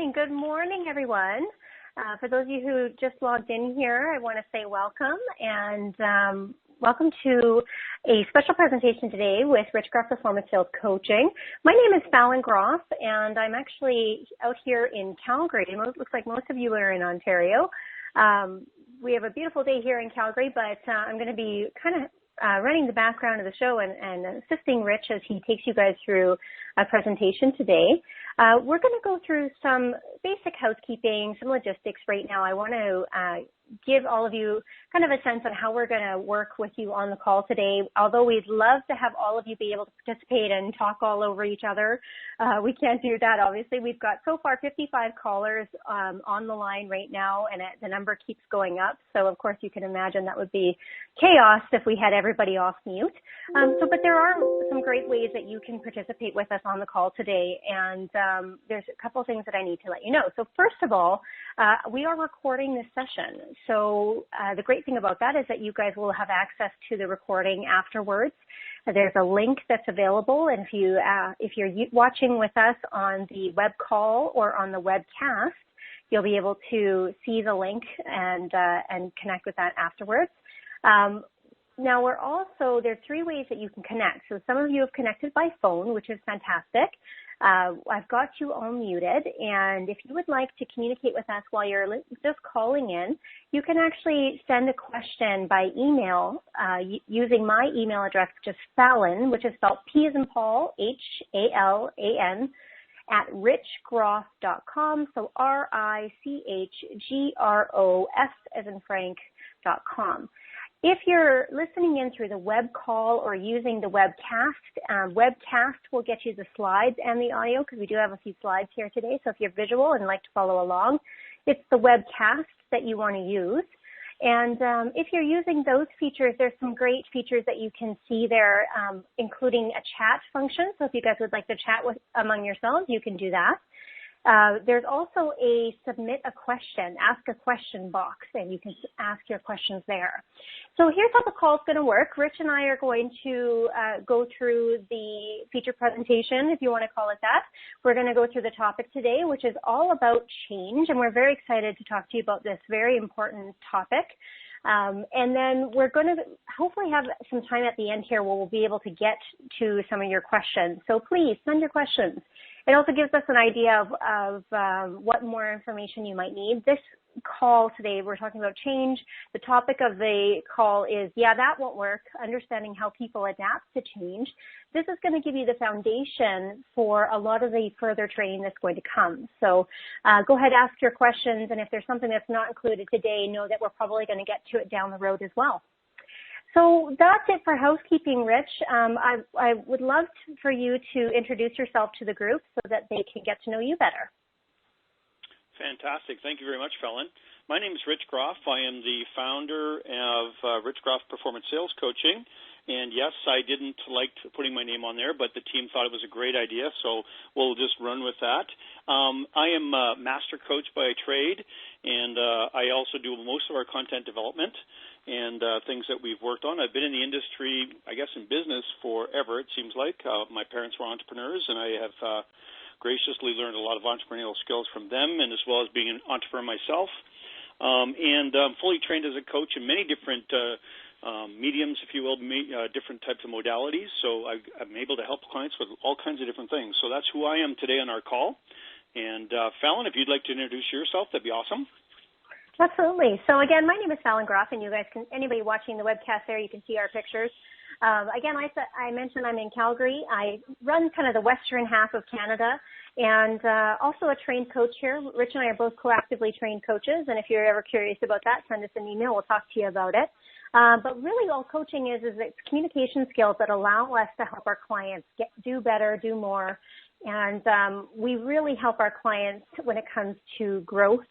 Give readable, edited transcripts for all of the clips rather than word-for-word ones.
morning. Good morning, everyone. For those of you who just logged in here, I want to say welcome and welcome to a special presentation today with Grof Performance Sales Coaching. My name is Fallon Grof, and I'm actually out here in Calgary. It looks like most of you are in Ontario. We have a beautiful day here in Calgary, but I'm going to be kind of running the background of the show and assisting Rich as he takes you guys through a presentation today. We're going to go through some basic housekeeping, some logistics right now. I want to give all of you kind of a sense on how we're going to work with you on the call today. Although we'd love to have all of you be able to participate and talk all over each other, we can't do that, obviously. We've got so far 55 callers on the line right now, and the number keeps going up. So, of course, you can imagine that would be chaos if we had everybody off mute. But there are some great ways that you can participate with us on the call today, and there's a couple of things that I need to let you know. So first of all, we are recording this session. So the great thing about that is that you guys will have access to the recording afterwards. There's a link that's available, and if you're watching with us on the web call or on the webcast, you'll be able to see the link and connect with that afterwards. Now, there's three ways that you can connect. So some of you have connected by phone, which is fantastic. I've got you all muted, and if you would like to communicate with us while you're just calling in, you can actually send a question by email using my email address, which is Fallon, which is spelled P as in Paul, H-A-L-A-N, at richgrof.com, so R-I-C-H-G-R-O-F as in Frank.com. If you're listening in through the web call or using the webcast, webcast will get you the slides and the audio because we do have a few slides here today. So if you're visual and like to follow along, it's the webcast that you want to use. And if you're using those features, there's some great features that you can see there, including a chat function. So if you guys would like to chat among yourselves, you can do that. There's also a submit a question, ask a question box, and you can ask your questions there. So here's how the call is going to work. Rich and I are going to go through the feature presentation, if you want to call it that. We're going to go through the topic today, which is all about change, and we're very excited to talk to you about this very important topic. And then we're going to hopefully have some time at the end here where we'll be able to get to some of your questions. So please send your questions. It also gives us an idea of what more information you might need. This call today, we're talking about change. The topic of the call is, yeah, that won't work, understanding how people adapt to change. This is going to give you the foundation for a lot of the further training that's going to come. So go ahead, ask your questions, and if there's something that's not included today, know that we're probably going to get to it down the road as well. So that's it for housekeeping, Rich. I would love for you to introduce yourself to the group so that they can get to know you better. Fantastic. Thank you very much, Fallon. My name is Rich Grof. I am the founder of Grof Performance Sales Coaching. And yes, I didn't like putting my name on there, but the team thought it was a great idea, so we'll just run with that. I am a master coach by trade, and I also do most of our content development and things that we've worked on. I've been in the industry, I guess, in business forever, it seems like. My parents were entrepreneurs, and I have graciously learned a lot of entrepreneurial skills from them, and as well as being an entrepreneur myself. And I'm fully trained as a coach in many different mediums, if you will, different types of modalities. So I'm able to help clients with all kinds of different things. So that's who I am today on our call. And Fallon, if you'd like to introduce yourself, that'd be awesome. Absolutely. So again, my name is Fallon Grof, and you guys can, anybody watching the webcast there, you can see our pictures. Again, I mentioned I'm in Calgary. I run kind of the western half of Canada, and also a trained coach here. Rich and I are both proactively trained coaches, and if you're ever curious about that, send us an email. We'll talk to you about it. But really all coaching is it's communication skills that allow us to help our clients do better, do more, and we really help our clients when it comes to growth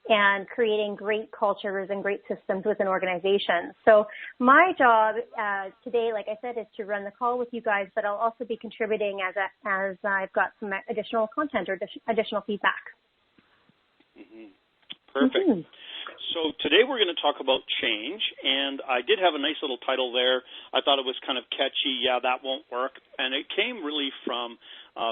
and creating great cultures and great systems within organizations. So my job today, like I said, is to run the call with you guys, but I'll also be contributing as I've got some additional content or additional feedback. Mm-hmm. Perfect. Mm-hmm. So today we're going to talk about change, and I did have a nice little title there. I thought it was kind of catchy, yeah, that won't work, and it came really from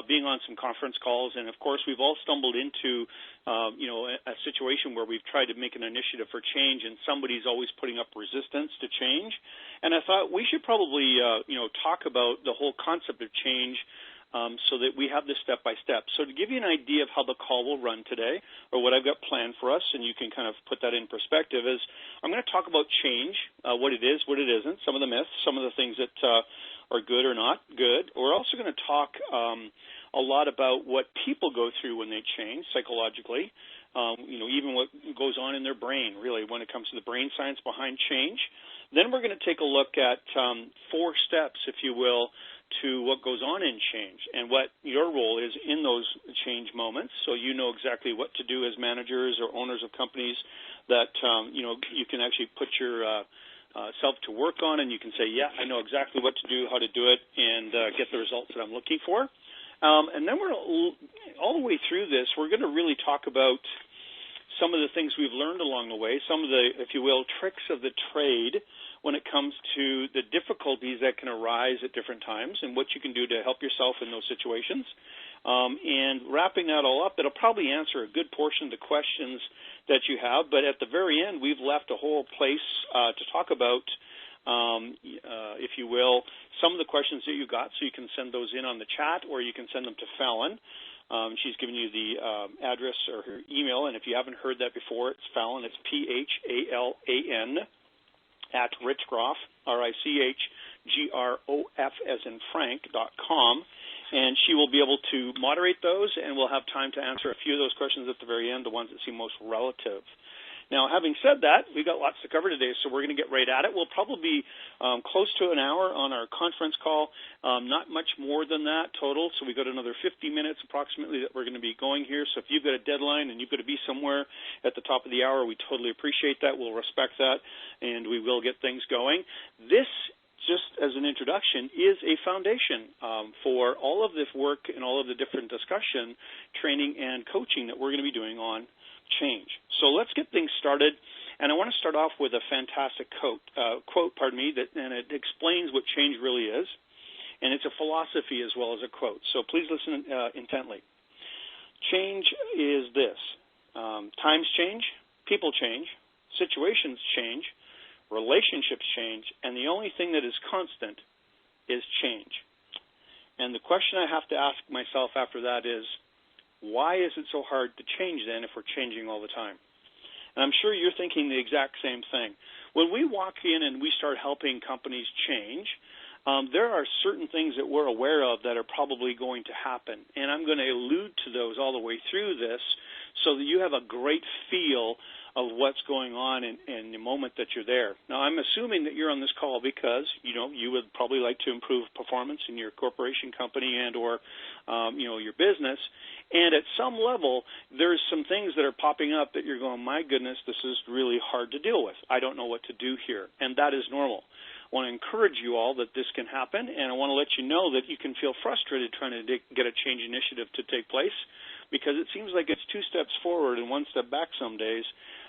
being on some conference calls, and of course we've all stumbled into a situation where we've tried to make an initiative for change, and somebody's always putting up resistance to change. And I thought we should probably talk about the whole concept of change, so that we have this step by step. So to give you an idea of how the call will run today, or what I've got planned for us, and you can kind of put that in perspective, is I'm going to talk about change, what it is, what it isn't, some of the myths, some of the things that are good or not good. We're also going to talk a lot about what people go through when they change psychologically, even what goes on in their brain, really, when it comes to the brain science behind change. Then we're going to take a look at 4 steps, if you will, to what goes on in change and what your role is in those change moments, so you know exactly what to do as managers or owners of companies that you can actually put your self to work on, and you can say, yeah, I know exactly what to do, how to do it, and get the results that I'm looking for. And then we're all the way through this, we're going to really talk about some of the things we've learned along the way, some of the, if you will, tricks of the trade when it comes to the difficulties that can arise at different times and what you can do to help yourself in those situations. And wrapping that all up, it'll probably answer a good portion of the questions that you have. But at the very end, we've left a whole place to talk about, if you will, some of the questions that you got, so you can send those in on the chat, or you can send them to Fallon. She's given you the address or her email, and if you haven't heard that before, it's Fallon. It's Phalan at Richgrof, RICHGROF as in Frank.com, and she will be able to moderate those, and we'll have time to answer a few of those questions at the very end, the ones that seem most relative. Now, having said that, we've got lots to cover today, so we're going to get right at it. We'll probably be close to an hour on our conference call, not much more than that total, so we've got another 50 minutes approximately that we're going to be going here. So if you've got a deadline and you've got to be somewhere at the top of the hour, we totally appreciate that. We'll respect that, and we will get things going. This, just as an introduction, is a foundation for all of this work and all of the different discussion, training, and coaching that we're going to be doing on change. So let's get things started, and I want to start off with a fantastic quote, and it explains what change really is, and it's a philosophy as well as a quote. So please listen intently. Change is this: times change, people change, situations change, relationships change, and the only thing that is constant is change. And the question I have to ask myself after that is, why is it so hard to change then if we're changing all the time? And I'm sure you're thinking the exact same thing. When we walk in and we start helping companies change, there are certain things that we're aware of that are probably going to happen. And I'm going to allude to those all the way through this so that you have a great feel of what's going on in the moment that you're there. Now, I'm assuming that you're on this call because, you would probably like to improve performance in your corporation, company, and or, your business. And at some level, there's some things that are popping up that you're going, my goodness, this is really hard to deal with. I don't know what to do here. And that is normal. I want to encourage you all that this can happen, and I want to let you know that you can feel frustrated trying to get a change initiative to take place, because it seems like it's 2 steps forward and 1 step back some days,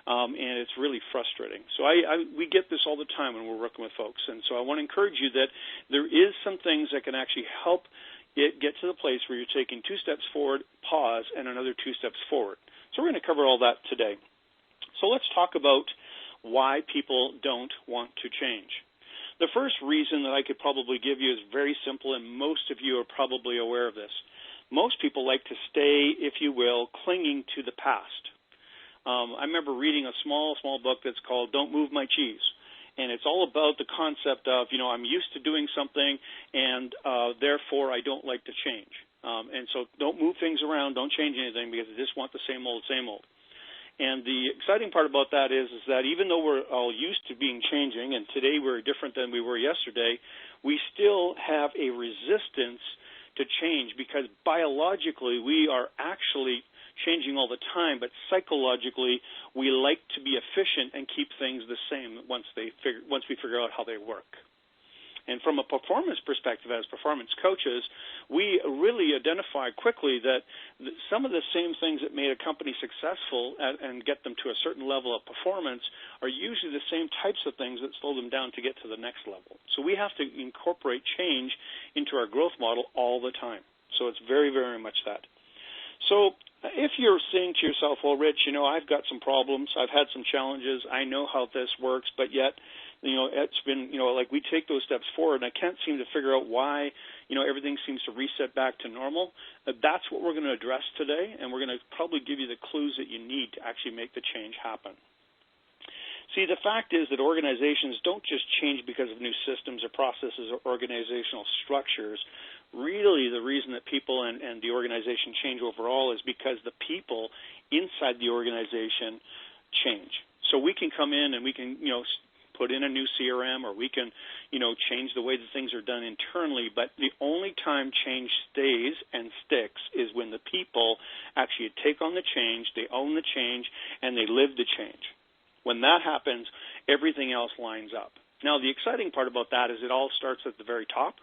and it's really frustrating. So we get this all the time when we're working with folks, and so I want to encourage you that there is some things that can actually help it get to the place where you're taking 2 steps forward, pause, and another 2 steps forward. So we're going to cover all that today. So let's talk about why people don't want to change. The first reason that I could probably give you is very simple, and most of you are probably aware of this. Most people like to stay, if you will, clinging to the past. I remember reading a small book that's called Don't Move My Cheese. And it's all about the concept of, I'm used to doing something, and therefore I don't like to change. And so don't move things around, don't change anything, because I just want the same old, same old. And the exciting part about that is that even though we're all used to being changing, and today we're different than we were yesterday, we still have a resistance to change, because biologically we are actually changing all the time, but psychologically we like to be efficient and keep things the same once we figure out how they work. And from a performance perspective, as performance coaches, we really identify quickly that some of the same things that made a company successful and get them to a certain level of performance are usually the same types of things that slow them down to get to the next level. So we have to incorporate change into our growth model all the time. So it's very, very much that. So if you're saying to yourself, well, Rich, I've got some problems, I've had some challenges, I know how this works, but yet, it's been, like we take those steps forward, and I can't seem to figure out why, everything seems to reset back to normal. That's what we're going to address today, and we're going to probably give you the clues that you need to actually make the change happen. See, the fact is that organizations don't just change because of new systems or processes or organizational structures. Really, the reason that people and the organization change overall is because the people inside the organization change. So we can come in and we can, put in a new CRM, or we can, change the way that things are done internally, but the only time change stays and sticks is when the people actually take on the change, they own the change, and they live the change. When that happens, everything else lines up. Now, the exciting part about that is it all starts at the very top.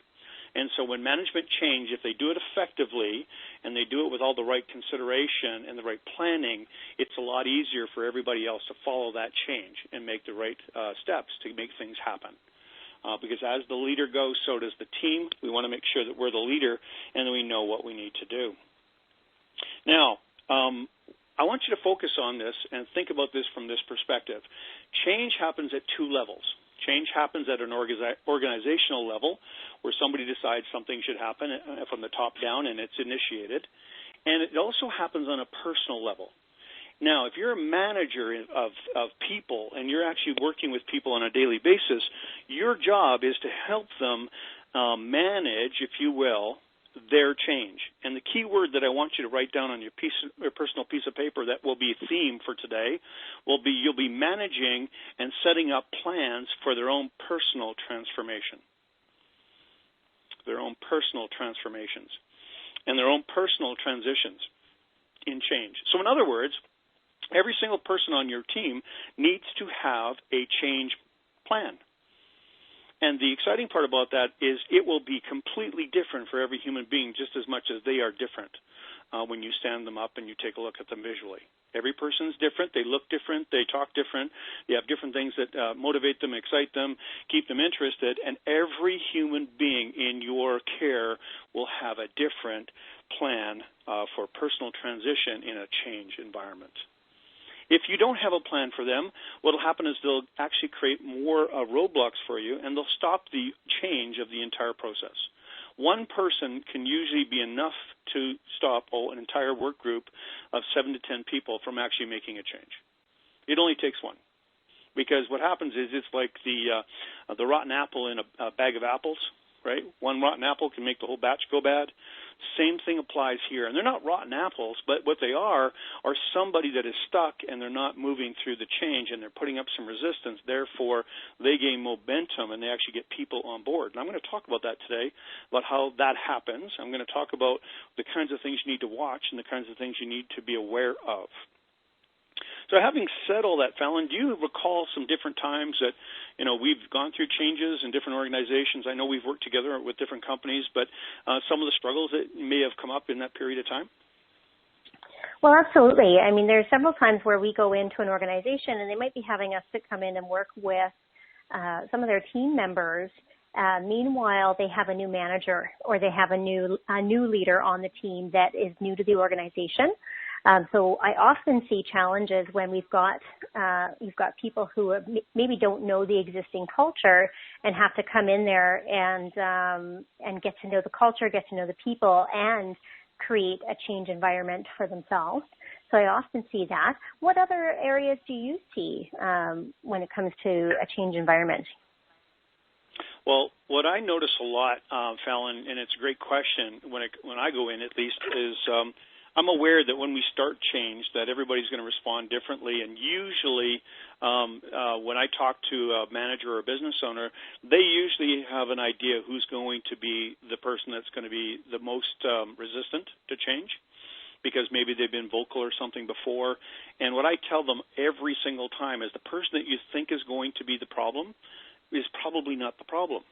And so when management change, if they do it effectively and they do it with all the right consideration and the right planning, it's a lot easier for everybody else to follow that change and make the right steps to make things happen. Because as the leader goes, so does the team. We want to make sure that we're the leader and that we know what we need to do. Now, I want you to focus on this and think about this from this perspective. Change happens at two levels. Change happens at an organizational level, where somebody decides something should happen from the top down and it's initiated. And it also happens on a personal level. Now, if you're a manager of people and you're actually working with people on a daily basis, your job is to help them manage, if you will, their change. And the key word that I want you to write down on your personal piece of paper that will be a theme for today will be you'll be managing and setting up plans for their own personal transformation. Their own personal transformations and their own personal transitions in change. So in other words, every single person on your team needs to have a change plan. And the exciting part about that is it will be completely different for every human being, just as much as they are different when you stand them up and you take a look at them visually. Every person's different. They look different. They talk different. They have different things that motivate them, excite them, keep them interested. And every human being in your care will have a different plan for personal transition in a change environment. If you don't have a plan for them, what will happen is they'll actually create more roadblocks for you, and they'll stop the change of the entire process. One person can usually be enough to stop an entire work group of 7 to 10 people from actually making a change. It only takes one. Because what happens is it's like the rotten apple in a bag of apples, right? One rotten apple can make the whole batch go bad. Same thing applies here. And they're not rotten apples, but what they are somebody that is stuck and they're not moving through the change and they're putting up some resistance. Therefore, they gain momentum and they actually get people on board. And I'm going to talk about that today, about how that happens. I'm going to talk about the kinds of things you need to watch and the kinds of things you need to be aware of. So having said all that, Fallon, do you recall some different times that, we've gone through changes in different organizations? I know we've worked together with different companies, but some of the struggles that may have come up in that period of time? Well, absolutely. I mean, there are several times where we go into an organization and they might be having us to come in and work with some of their team members. Meanwhile, they have a new manager or they have a new leader on the team that is new to the organization. So I often see challenges when you've got people who maybe don't know the existing culture and have to come in there and get to know the culture, get to know the people, and create a change environment for themselves. So I often see that. What other areas do you see when it comes to a change environment? Well, what I notice a lot, Fallon, and it's a great question when I go in at least, is I'm aware that when we start change that everybody's going to respond differently, and usually when I talk to a manager or a business owner, they usually have an idea who's going to be the person that's going to be the most resistant to change, because maybe they've been vocal or something before. And what I tell them every single time is the person that you think is going to be the problem is probably not the problem.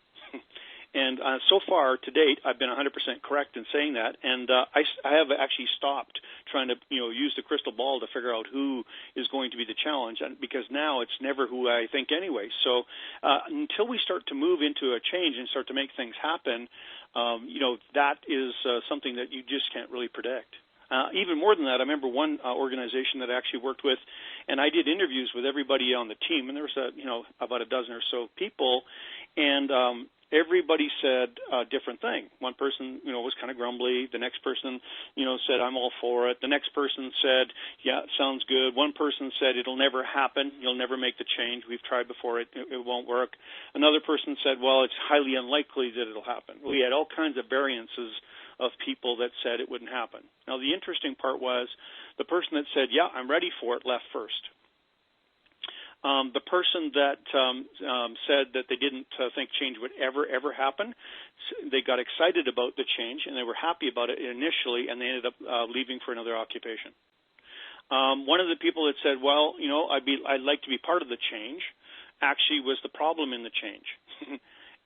And so far, to date, I've been 100% correct in saying that, and I have actually stopped trying to, use the crystal ball to figure out who is going to be the challenge, and because now it's never who I think anyway. So until we start to move into a change and start to make things happen, that is something that you just can't really predict. Even more than that, I remember one organization that I actually worked with, and I did interviews with everybody on the team, and there was about a dozen or so people, and everybody said a different thing. One person, was kind of grumbly. The next person, said, I'm all for it. The next person said, yeah, it sounds good. One person said, it'll never happen. You'll never make the change. We've tried before. It won't work. Another person said, well, it's highly unlikely that it'll happen. We had all kinds of variances of people that said it wouldn't happen. Now, the interesting part was the person that said, yeah, I'm ready for it, left first. The person that said that they didn't think change would ever happen, they got excited about the change, and they were happy about it initially, and they ended up leaving for another occupation. One of the people that said, well, I'd like to be part of the change, actually was the problem in the change.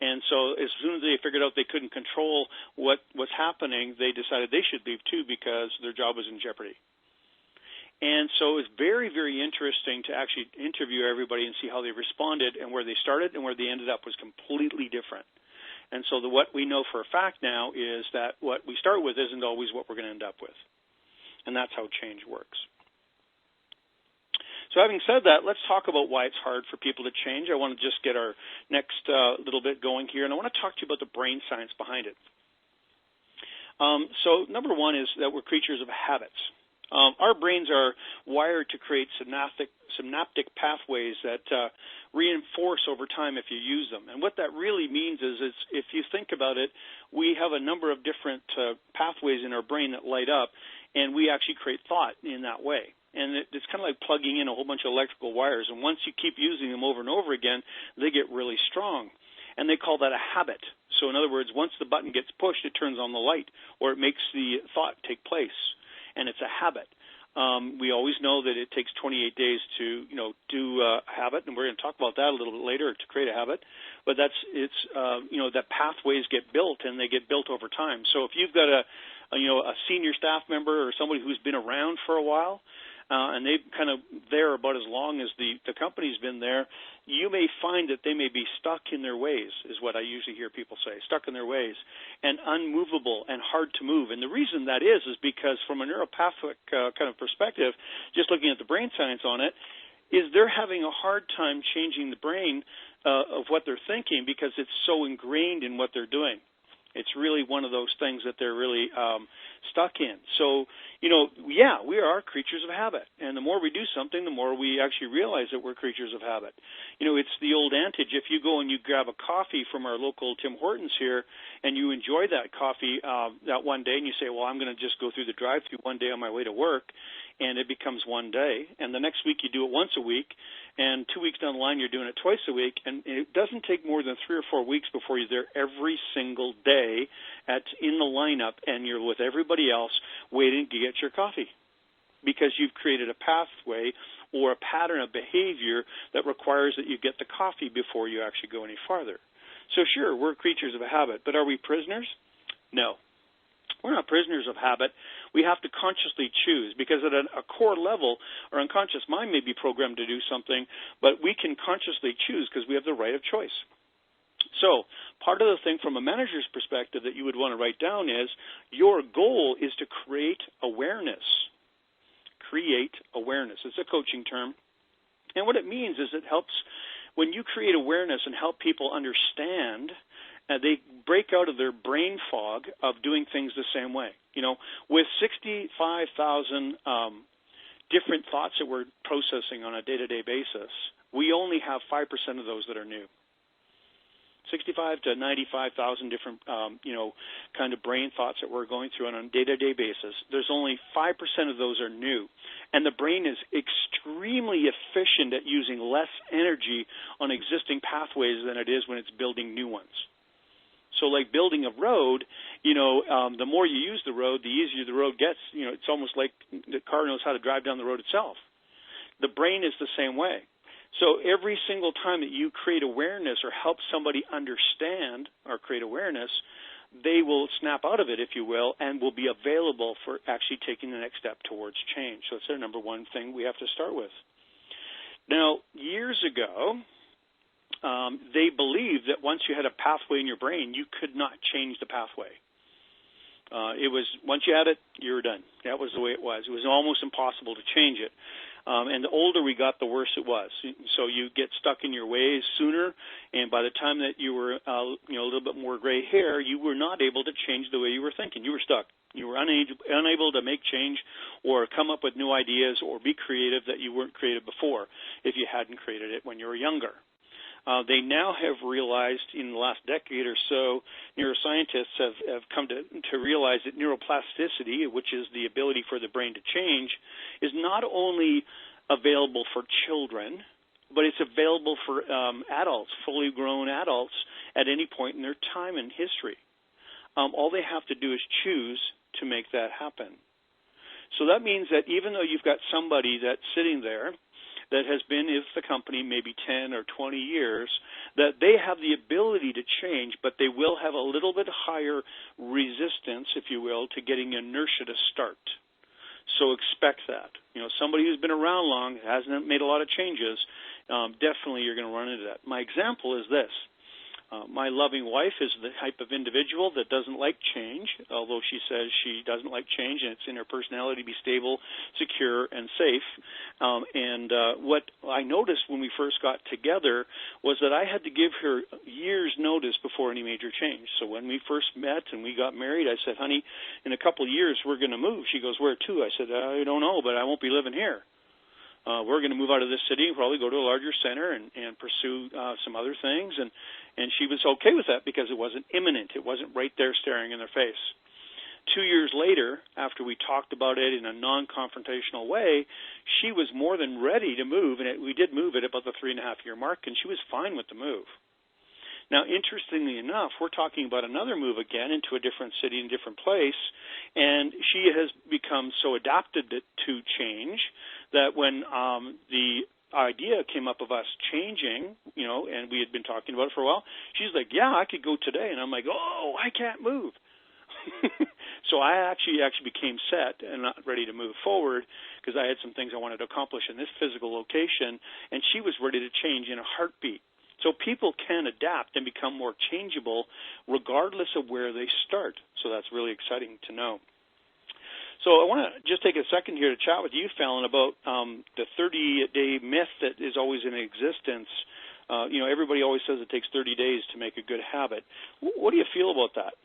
And so as soon as they figured out they couldn't control what was happening, they decided they should leave too because their job was in jeopardy. And so it was very, very interesting to actually interview everybody and see how they responded, and where they started and where they ended up was completely different. And so what we know for a fact now is that what we start with isn't always what we're going to end up with. And that's how change works. So having said that, let's talk about why it's hard for people to change. I want to just get our next little bit going here, and I want to talk to you about the brain science behind it. So number one is that we're creatures of habits. Our brains are wired to create synaptic pathways that reinforce over time if you use them. And what that really means is if you think about it, we have a number of different pathways in our brain that light up, and we actually create thought in that way. And it's kind of like plugging in a whole bunch of electrical wires. And once you keep using them over and over again, they get really strong. And they call that a habit. So in other words, once the button gets pushed, it turns on the light, or it makes the thought take place. And it's a habit. We always know that it takes 28 days to, do a habit, and we're going to talk about that a little bit later, to create a habit. But that pathways get built, and they get built over time. So if you've got a senior staff member or somebody who's been around for a while, and they've kind of there about as long as the company's been there, you may find that they may be stuck in their ways, is what I usually hear people say, stuck in their ways, and unmovable and hard to move. And the reason that is because from a neuropathic kind of perspective, just looking at the brain science on it, is they're having a hard time changing the brain of what they're thinking because it's so ingrained in what they're doing. It's really one of those things that they're really stuck in. So, we are creatures of habit. And the more we do something, the more we actually realize that we're creatures of habit. It's the old adage, if you go and you grab a coffee from our local Tim Hortons here and you enjoy that coffee that one day and you say, well, I'm going to just go through the drive-thru one day on my way to work, and it becomes one day. And the next week you do it once a week, and 2 weeks down the line you're doing it twice a week, and it doesn't take more than 3 or 4 weeks before you're there every single day in the lineup, and you're with everybody else waiting to get your coffee because you've created a pathway or a pattern of behavior that requires that you get the coffee before you actually go any farther. So sure, we're creatures of a habit, but are we prisoners? No. We're not prisoners of habit. We have to consciously choose, because at a core level, our unconscious mind may be programmed to do something, but we can consciously choose because we have the right of choice. So part of the thing from a manager's perspective that you would want to write down is your goal is to create awareness. Create awareness. It's a coaching term. And what it means is it helps when you create awareness and help people understand, they break out of their brain fog of doing things the same way. With 65,000 different thoughts that we're processing on a day-to-day basis, we only have 5% of those that are new. 65 to 95,000 different, kind of brain thoughts that we're going through on a day-to-day basis. There's only 5% of those are new. And the brain is extremely efficient at using less energy on existing pathways than it is when it's building new ones. So like building a road, the more you use the road, the easier the road gets. It's almost like the car knows how to drive down the road itself. The brain is the same way. So every single time that you create awareness or help somebody understand or create awareness, they will snap out of it, if you will, and will be available for actually taking the next step towards change. So it's their number one thing we have to start with. Now, years ago, they believed that once you had a pathway in your brain, you could not change the pathway. It was once you had it, you were done. That was the way it was. It was almost impossible to change it. And the older we got, the worse it was. So you get stuck in your ways sooner, and by the time that you were, a little bit more gray hair, you were not able to change the way you were thinking. You were stuck. You were unable to make change or come up with new ideas or be creative that you weren't creative before if you hadn't created it when you were younger. They now have realized in the last decade or so, neuroscientists have come to realize that neuroplasticity, which is the ability for the brain to change, is not only available for children, but it's available for adults, fully grown adults, at any point in their time in history. All they have to do is choose to make that happen. So that means that even though you've got somebody that's sitting there that has been with the company maybe 10 or 20 years, that they have the ability to change, but they will have a little bit higher resistance, if you will, to getting inertia to start. So expect that. Somebody who's been around long, hasn't made a lot of changes, definitely you're going to run into that. My example is this. My loving wife is the type of individual that doesn't like change, although she says she doesn't like change, and it's in her personality to be stable, secure, and safe. What I noticed when we first got together was that I had to give her years' notice before any major change. So when we first met and we got married, I said, honey, in a couple of years we're going to move. She goes, where to? I said, I don't know, but I won't be living here. We're going to move out of this city and probably go to a larger center and pursue some other things. And she was okay with that because it wasn't imminent. It wasn't right there staring in their face. 2 years later, after we talked about it in a non-confrontational way, she was more than ready to move. And we did move at about the 3.5-year mark, and she was fine with the move. Now, interestingly enough, we're talking about another move again into a different city and different place, and she has become so adapted to change that when the idea came up of us changing, and we had been talking about it for a while, she's like, yeah, I could go today. And I'm like, oh, I can't move. So I actually became set and not ready to move forward because I had some things I wanted to accomplish in this physical location, and she was ready to change in a heartbeat. So people can adapt and become more changeable regardless of where they start. So that's really exciting to know. So I want to just take a second here to chat with you, Fallon, about the 30-day myth that is always in existence. Everybody always says it takes 30 days to make a good habit. What do you feel about that?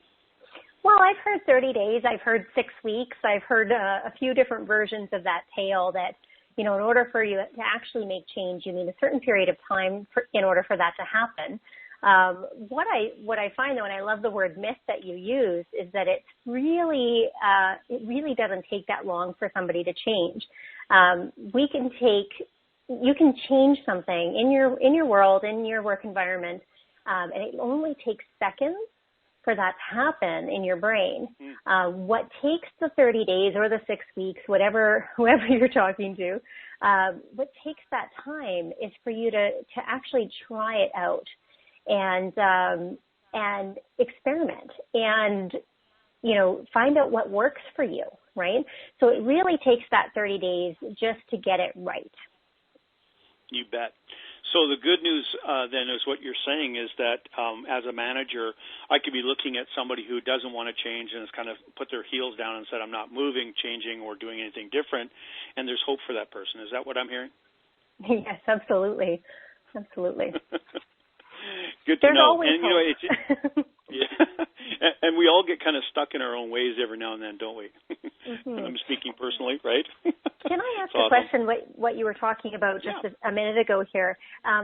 Well, I've heard 30 days. I've heard 6 weeks. I've heard a few different versions of that tale that, in order for you to actually make change, you need a certain period of time in order for that to happen. What I find, though, and I love the word myth that you use, is that it really doesn't take that long for somebody to change. You can change something in your world, in your work environment, and it only takes seconds for that to happen in your brain. What takes the 30 days or the 6 weeks, whoever you're talking to, what takes that time is for you to actually try it out and experiment and, find out what works for you, right? So it really takes that 30 days just to get it right. You bet. So the good news then is what you're saying is that as a manager, I could be looking at somebody who doesn't want to change and has kind of put their heels down and said, I'm not moving, changing, or doing anything different, and there's hope for that person. Is that what I'm hearing? Yes, absolutely. Absolutely. Good to know. And, it's, yeah. And we all get kind of stuck in our own ways every now and then, don't we? Mm-hmm. I'm speaking personally, right? Can I ask a question, what you were talking about just a minute ago here?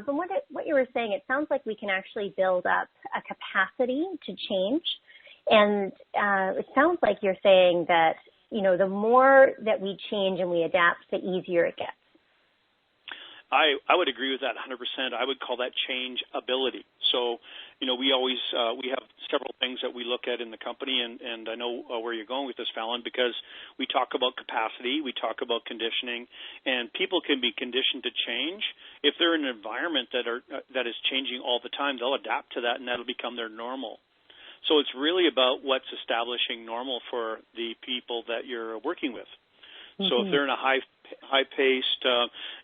From what you were saying, it sounds like we can actually build up a capacity to change. And it sounds like you're saying that, the more that we change and we adapt, the easier it gets. I would agree with that 100%. I would call that change ability. So, we always we have several things that we look at in the company, and I know where you're going with this, Fallon, because we talk about capacity, we talk about conditioning, and people can be conditioned to change. If they're in an environment that is changing all the time, they'll adapt to that, and that'll become their normal. So it's really about what's establishing normal for the people that you're working with. Mm-hmm. So if they're in a high high-paced,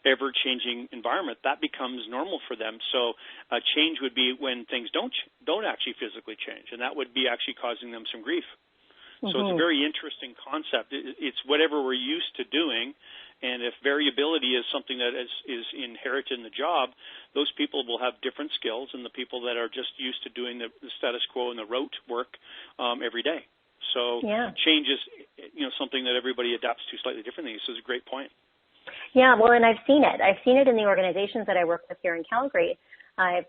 ever-changing environment, that becomes normal for them. So change would be when things don't actually physically change, and that would be actually causing them some grief. So it's a very interesting concept. It's whatever we're used to doing, and if variability is something that is inherent in the job, those people will have different skills than the people that are just used to doing the status quo and the rote work every day. So change is something that everybody adapts to slightly differently. So it's a great point. Yeah, well, and I've seen it. I've seen it in the organizations that I work with here in Calgary. I've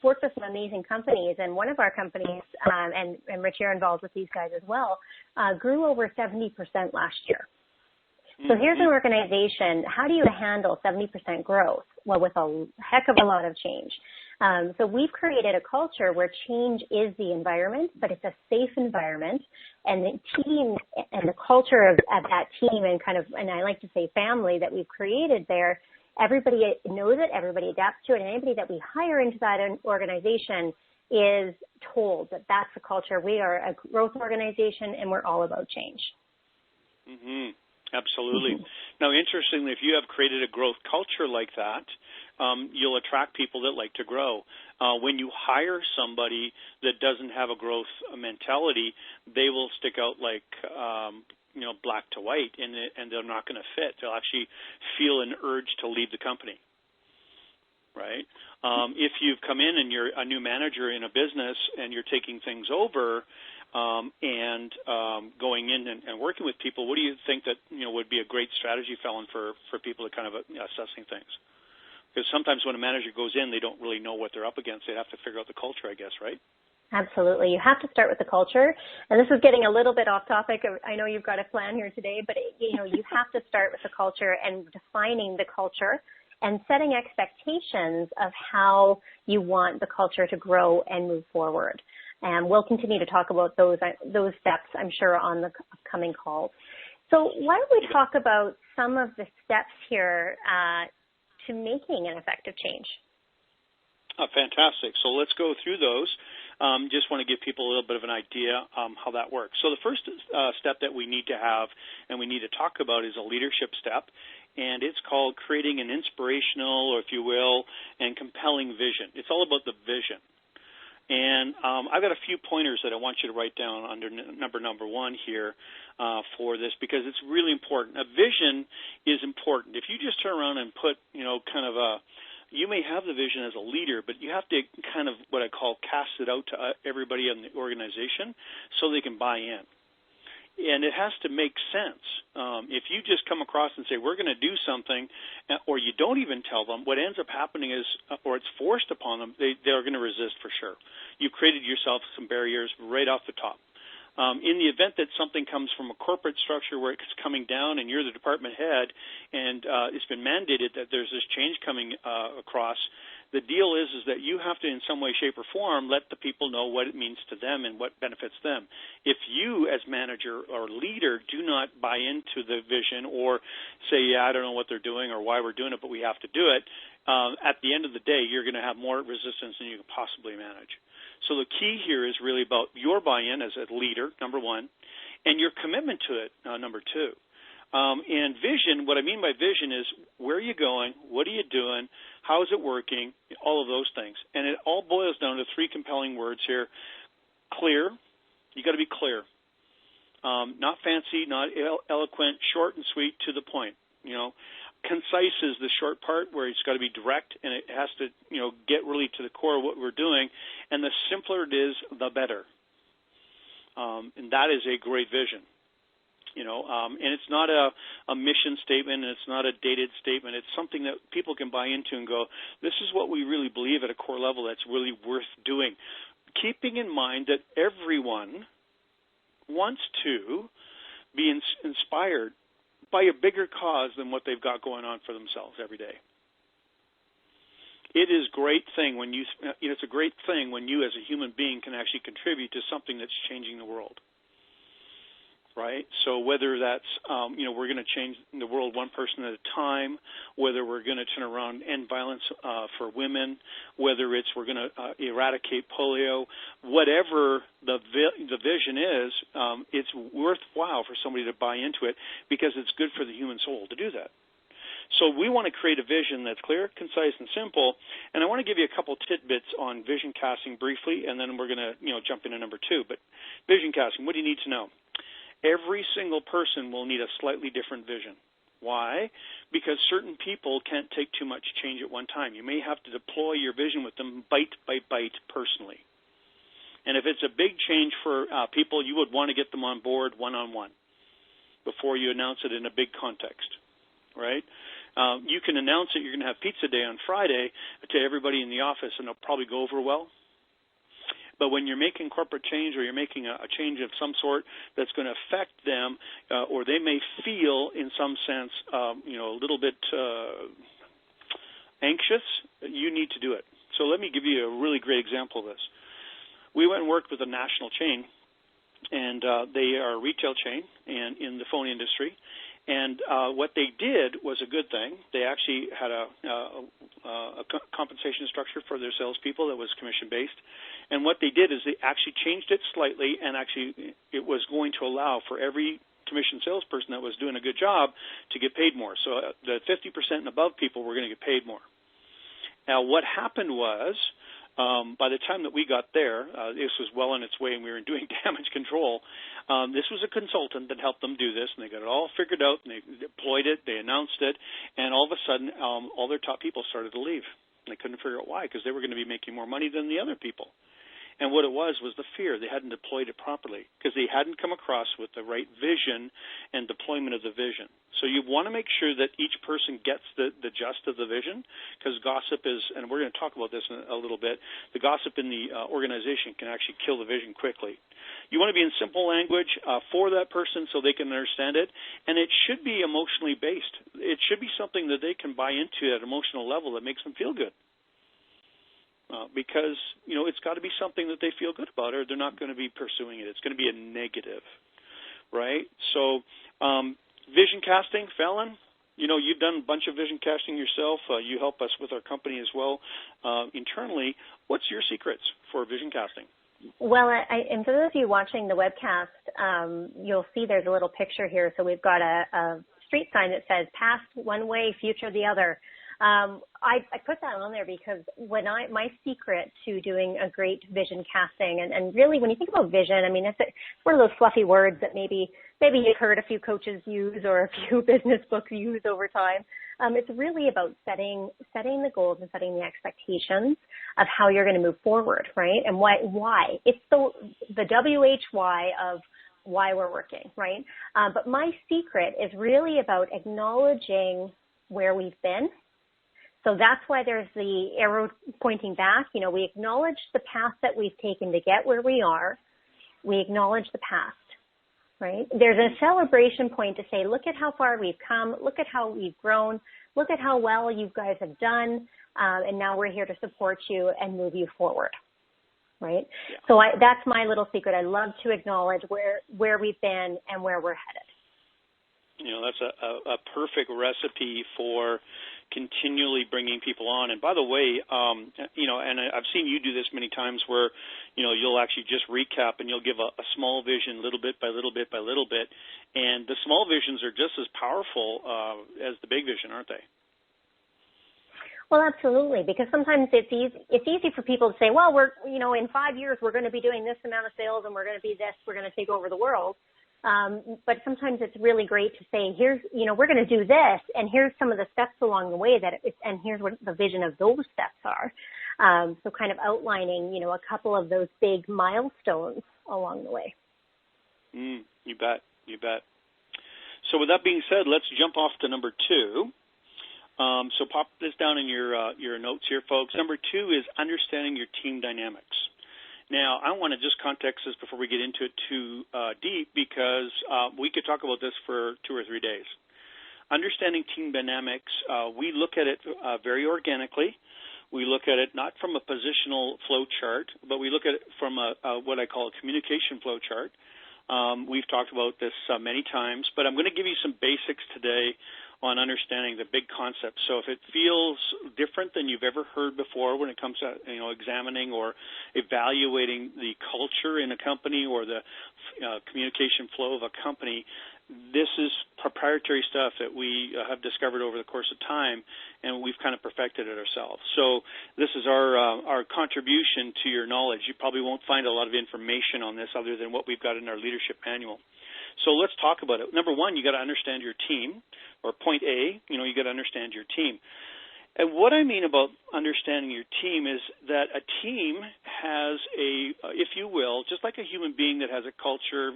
worked with some amazing companies, and one of our companies, and Rich, you're involved with these guys as well, grew over 70% last year. So here's an organization. How do you handle 70% growth? Well, with a heck of a lot of change. So we've created a culture where change is the environment, but it's a safe environment, and the team and the culture of that team and I like to say family that we've created there, everybody knows it, everybody adapts to it, and anybody that we hire into that organization is told that that's the culture. We are a growth organization, and we're all about change. Absolutely. Now, interestingly, if you have created a growth culture like that, you'll attract people that like to grow. When you hire somebody that doesn't have a growth mentality, they will stick out like black to white, and they're not going to fit. They'll actually feel an urge to leave the company, right? If you've come in and you're a new manager in a business and you're taking things over and going in and working with people, what do you think that would be a great strategy, Fallon, for people to kind of assessing things? Because sometimes when a manager goes in, they don't really know what they're up against. They have to figure out the culture, I guess, right? Absolutely. You have to start with the culture. And this is getting a little bit off topic. I know you've got a plan here today, but you have to start with the culture and defining the culture and setting expectations of how you want the culture to grow and move forward. And we'll continue to talk about those steps, I'm sure, on the upcoming calls. So why don't we talk about some of the steps here to making an effective change? Fantastic. So let's go through those. Just want to give people a little bit of an idea how that works. So the first step that we need to have and we need to talk about is a leadership step, and it's called creating an inspirational, or if you will, and compelling vision. It's all about the vision. And I've got a few pointers that I want you to write down under number one here for this, because it's really important. A vision is important. If you just turn around and put, you may have the vision as a leader, but you have to kind of what I call cast it out to everybody in the organization so they can buy in. And it has to make sense. If you just come across and say, we're going to do something, or you don't even tell them, what ends up happening is, or it's forced upon them, they're going to resist for sure. You've created yourself some barriers right off the top. In the event that something comes from a corporate structure where it's coming down and you're the department head and it's been mandated that there's this change coming across, the deal is that you have to, in some way, shape, or form, let the people know what it means to them and what benefits them. If you, as manager or leader, do not buy into the vision or say, I don't know what they're doing or why we're doing it, but we have to do it, at the end of the day, you're going to have more resistance than you can possibly manage. So the key here is really about your buy-in as a leader, number one, and your commitment to it, number two. And vision, what I mean by vision is where are you going, what are you doing, how is it working, all of those things. And it all boils down to three compelling words here. Clear, you got to be clear. Not fancy, not eloquent, short and sweet, to the point, Concise is the short part where it's got to be direct and it has to, get really to the core of what we're doing. And the simpler it is, the better. And that is a great vision. And it's not a mission statement, and it's not a dated statement. It's something that people can buy into and go, this is what we really believe at a core level that's really worth doing. Keeping in mind that everyone wants to be inspired by a bigger cause than what they've got going on for themselves every day. It is a great thing when it's a great thing when you as a human being can actually contribute to something that's changing the world. Right? So whether that's, we're going to change the world one person at a time, whether we're going to turn around and end violence for women, whether it's we're going to eradicate polio, whatever the vision is, it's worthwhile for somebody to buy into it because it's good for the human soul to do that. So we want to create a vision that's clear, concise, and simple. And I want to give you a couple tidbits on vision casting briefly, and then we're going to jump into number 2. But vision casting, what do you need to know? Every single person will need a slightly different vision. Why? Because certain people can't take too much change at one time. You may have to deploy your vision with them bite by bite personally. And if it's a big change for people, you would want to get them on board one-on-one before you announce it in a big context, right? You can announce that you're going to have pizza day on Friday to everybody in the office, and it'll probably go over well. But when you're making corporate change or you're making a change of some sort that's going to affect them, or they may feel in some sense, a little bit anxious, you need to do it. So let me give you a really great example of this. We went and worked with a national chain, and they are a retail chain and in the phone industry. And what they did was a good thing. They actually had a compensation structure for their salespeople that was commission-based. And what they did is they actually changed it slightly, and actually it was going to allow for every commission salesperson that was doing a good job to get paid more. So the 50% and above people were going to get paid more. Now, what happened was, by the time that we got there, this was well on its way and we were doing damage control. This was a consultant that helped them do this, and they got it all figured out, and they deployed it, they announced it, and all of a sudden, all their top people started to leave. And they couldn't figure out why, because they were going to be making more money than the other people. And what it was the fear. They hadn't deployed it properly because they hadn't come across with the right vision and deployment of the vision. So you want to make sure that each person gets the gist of the vision, because gossip is, and we're going to talk about this in a little bit, the gossip in the organization can actually kill the vision quickly. You want to be in simple language for that person so they can understand it, and it should be emotionally based. It should be something that they can buy into at an emotional level that makes them feel good. Because, it's got to be something that they feel good about, or they're not going to be pursuing it. It's going to be a negative, right? So vision casting, Fallon, you've done a bunch of vision casting yourself. You help us with our company as well internally. What's your secrets for vision casting? Well, and for those of you watching the webcast, you'll see there's a little picture here. So we've got a street sign that says past one way, future the other. I put that on there because my secret to doing a great vision casting, and really when you think about vision, I mean, it's one of those fluffy words that maybe you've heard a few coaches use or a few business books use over time. It's really about setting the goals and setting the expectations of how you're going to move forward, right? And why. It's the WHY of why we're working, right? But my secret is really about acknowledging where we've been. So that's why there's the arrow pointing back. We acknowledge the path that we've taken to get where we are. We acknowledge the past, right? There's a celebration point to say, look at how far we've come. Look at how we've grown. Look at how well you guys have done. And now we're here to support you and move you forward, right? Yeah. So that's my little secret. I love to acknowledge where we've been and where we're headed. That's a perfect recipe for continually bringing people on. And by the way, and I've seen you do this many times where, you'll actually just recap and you'll give a small vision little bit by little bit by little bit. And the small visions are just as powerful as the big vision, aren't they? Well, absolutely, because sometimes it's easy for people to say, well, we're, in 5 years we're going to be doing this amount of sales and we're going to be this, we're going to take over the world. But sometimes it's really great to say, here's, we're going to do this, and here's some of the steps along the way and here's what the vision of those steps are. So kind of outlining, a couple of those big milestones along the way. You bet. So with that being said, let's jump off to number 2. So pop this down in your notes here, folks. Number 2 is understanding your team dynamics. Now, I want to just context this before we get into it too deep, because we could talk about this for 2 or 3 days. Understanding team dynamics, we look at it very organically. We look at it not from a positional flow chart, but we look at it from what I call a communication flow chart. We've talked about this many times, but I'm going to give you some basics today on understanding the big concepts. So if it feels different than you've ever heard before when it comes to examining or evaluating the culture in a company or the communication flow of a company, this is proprietary stuff that we have discovered over the course of time, and we've kind of perfected it ourselves. So this is our contribution to your knowledge. You probably won't find a lot of information on this other than what we've got in our leadership manual. So let's talk about it. Number one, you got to understand your team, or point A, you got to understand your team. And what I mean about understanding your team is that a team has if you will, just like a human being that has a culture,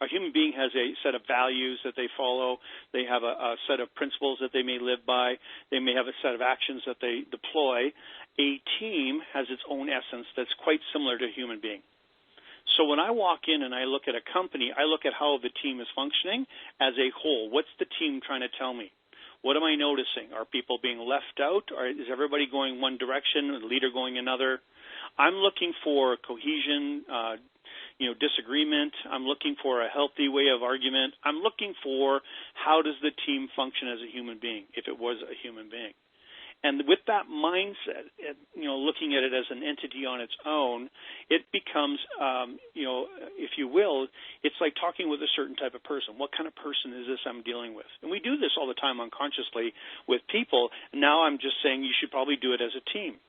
a human being has a set of values that they follow. They have a set of principles that they may live by. They may have a set of actions that they deploy. A team has its own essence that's quite similar to a human being. So when I walk in and I look at a company, I look at how the team is functioning as a whole. What's the team trying to tell me? What am I noticing? Are people being left out? Or is everybody going one direction, the leader going another? I'm looking for cohesion, disagreement. I'm looking for a healthy way of argument. I'm looking for how does the team function as a human being, if it was a human being. And with that mindset, looking at it as an entity on its own, it becomes, if you will, it's like talking with a certain type of person. What kind of person is this I'm dealing with? And we do this all the time unconsciously with people. Now I'm just saying you should probably do it as a team.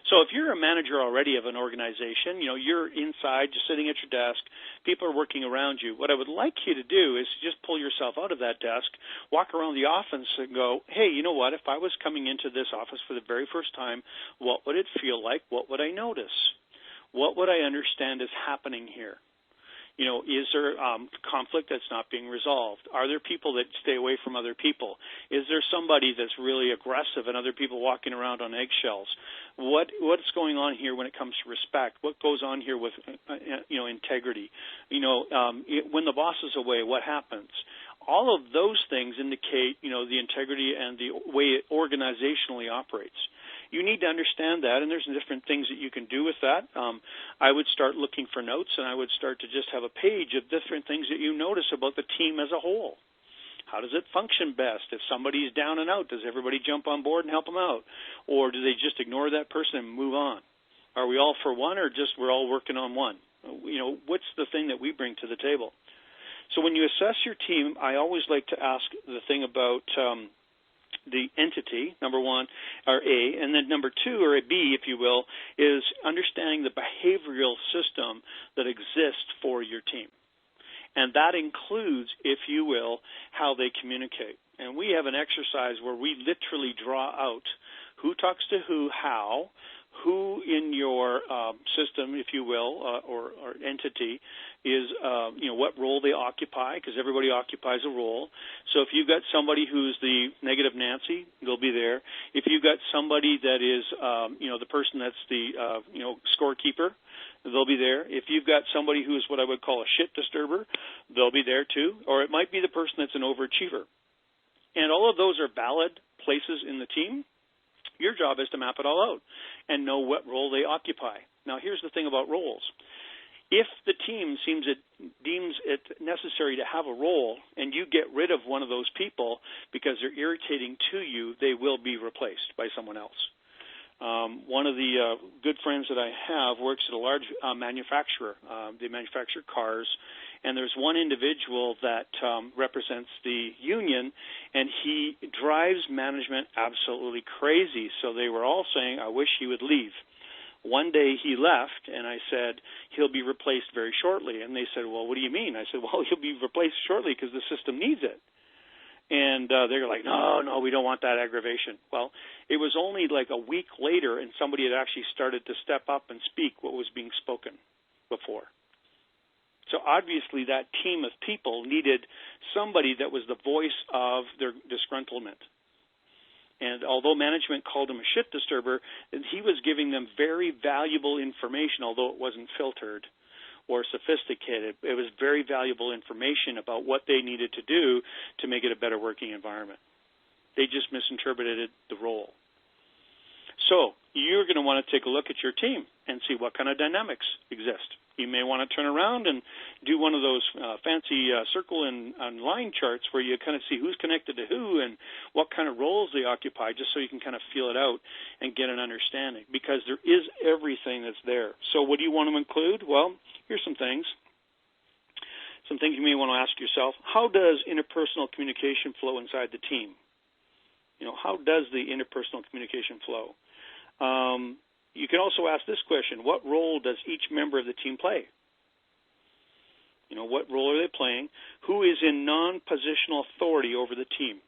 So if you're a manager already of an organization, you're inside, just sitting at your desk, people are working around you. What I would like you to do is just pull yourself out of that desk, walk around the office and go, hey, you know what, if I was coming into this office for the very first time, what would it feel like? What would I notice? What would I understand is happening here? Is there conflict that's not being resolved? Are there people that stay away from other people? Is there somebody that's really aggressive and other people walking around on eggshells? What's going on here when it comes to respect? What goes on here with integrity? When the boss is away, what happens? All of those things indicate the integrity and the way it organizationally operates. You need to understand that, and there's different things that you can do with that. I would start looking for notes, and I would start to just have a page of different things that you notice about the team as a whole. How does it function best? If somebody's down and out, does everybody jump on board and help them out? Or do they just ignore that person and move on? Are we all for one, or just we're all working on one? What's the thing that we bring to the table? So when you assess your team, I always like to ask the thing about the entity, number one, or A, and then number two, or a B, if you will, is understanding the behavioral system that exists for your team. And that includes, if you will, how they communicate. And we have an exercise where we literally draw out who talks to who, how, who in your system, if you will, or entity is, what role they occupy, because everybody occupies a role. So if you've got somebody who's the negative Nancy, they'll be there. If you've got somebody that is, the person that's the, scorekeeper, they'll be there. If you've got somebody who's what I would call a shit disturber, they'll be there too. Or it might be the person that's an overachiever. And all of those are valid places in the team. Your job is to map it all out and know what role they occupy. Now, here's the thing about roles. If the team deems it necessary to have a role and you get rid of one of those people because they're irritating to you, they will be replaced by someone else. One of the good friends that I have works at a large manufacturer. They manufacture cars. And there's one individual that represents the union, and he drives management absolutely crazy. So they were all saying, I wish he would leave. One day he left, and I said, he'll be replaced very shortly. And they said, well, what do you mean? I said, well, he'll be replaced shortly because the system needs it. And they were like, no, we don't want that aggravation. Well, it was only like a week later, and somebody had actually started to step up and speak what was being spoken before. So obviously that team of people needed somebody that was the voice of their disgruntlement. And although management called him a shit disturber, he was giving them very valuable information, although it wasn't filtered or sophisticated. It was very valuable information about what they needed to do to make it a better working environment. They just misinterpreted the role. So you're going to want to take a look at your team and see what kind of dynamics exist. You may want to turn around and do one of those fancy circle and line charts where you kind of see who's connected to who and what kind of roles they occupy, just so you can kind of feel it out and get an understanding, because there is everything that's there. So what do you want to include? Well, here's some things. some things you may want to ask yourself. How does interpersonal communication flow inside the team? How does the interpersonal communication flow? You can also ask this question: what role does each member of the team play? What role are they playing? Who is in non-positional authority over the team?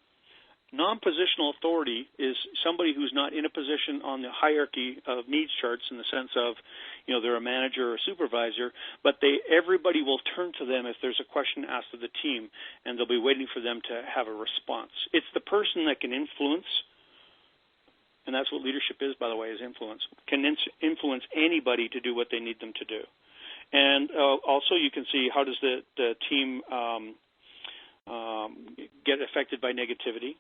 Non-positional authority is somebody who's not in a position on the hierarchy of needs charts in the sense of, they're a manager or a supervisor, but everybody will turn to them if there's a question asked of the team, and they'll be waiting for them to have a response. It's the person that can influence, and that's what leadership is, by the way, is influence, can influence anybody to do what they need them to do. And also you can see how does the team get affected by negativity,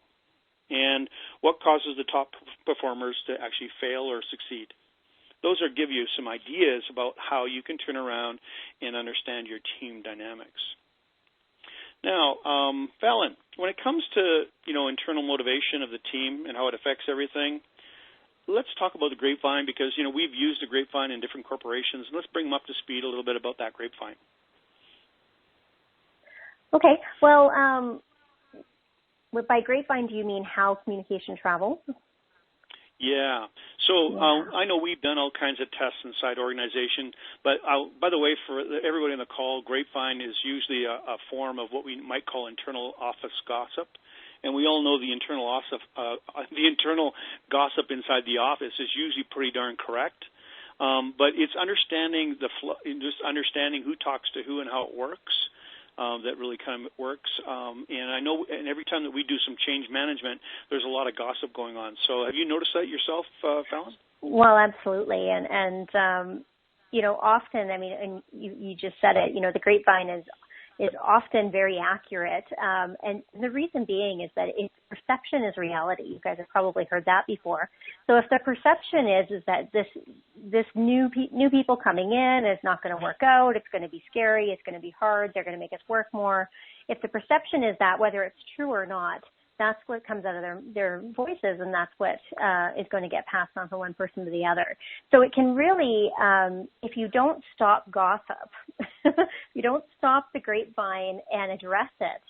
and what causes the top performers to actually fail or succeed. Those give you some ideas about how you can turn around and understand your team dynamics. Now, Fallon, when it comes to internal motivation of the team and how it affects everything, let's talk about the grapevine, because we've used the grapevine in different corporations, and let's bring them up to speed a little bit about that grapevine. Okay. Well, by grapevine, do you mean how communication travels? Yeah. So I know we've done all kinds of tests inside organization, but by the way, for everybody on the call, grapevine is usually a form of what we might call internal office gossip. And we all know the internal gossip inside the office is usually pretty darn correct. But it's understanding just understanding who talks to who and how it works. That really kind of works. And I know, and every time that we do some change management, there's a lot of gossip going on. So have you noticed that yourself, Fallon? Well, absolutely. And often, and you just said it, the grapevine is often very accurate. And the reason being is that perception is reality. You guys have probably heard that before. So if the perception is that this new people coming in is not going to work out, it's going to be scary, it's going to be hard, they're going to make us work more. If the perception is that, whether it's true or not, that's what comes out of their voices, and that's what is going to get passed on from one person to the other. So it can really, if you don't stop gossip, if you don't stop the grapevine and address it,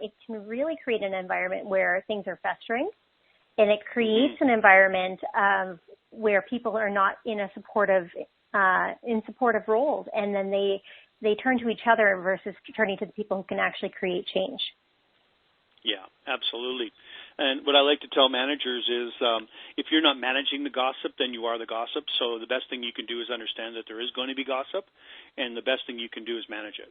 it can really create an environment where things are festering, and it creates an environment where people are not in supportive roles, and then they turn to each other versus turning to the people who can actually create change. Yeah, absolutely. And what I like to tell managers is if you're not managing the gossip, then you are the gossip. So the best thing you can do is understand that there is going to be gossip, and the best thing you can do is manage it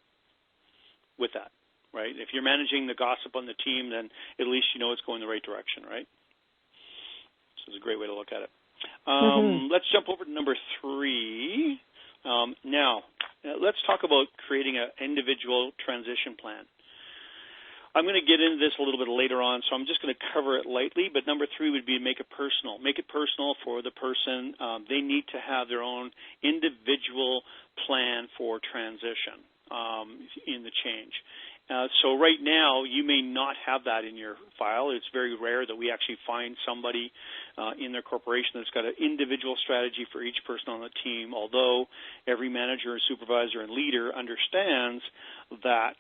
with that, right? If you're managing the gossip on the team, then at least you know it's going the right direction, right? So it's a great way to look at it. Let's jump over to number 3. Now, let's talk about creating an individual transition plan. I'm going to get into this a little bit later on, so I'm just going to cover it lightly, but number 3 would be make it personal. Make it personal for the person. They need to have their own individual plan for transition in the change. So right now, you may not have that in your file. It's very rare that we actually find somebody in their corporation that's got an individual strategy for each person on the team, although every manager, supervisor, and leader understands that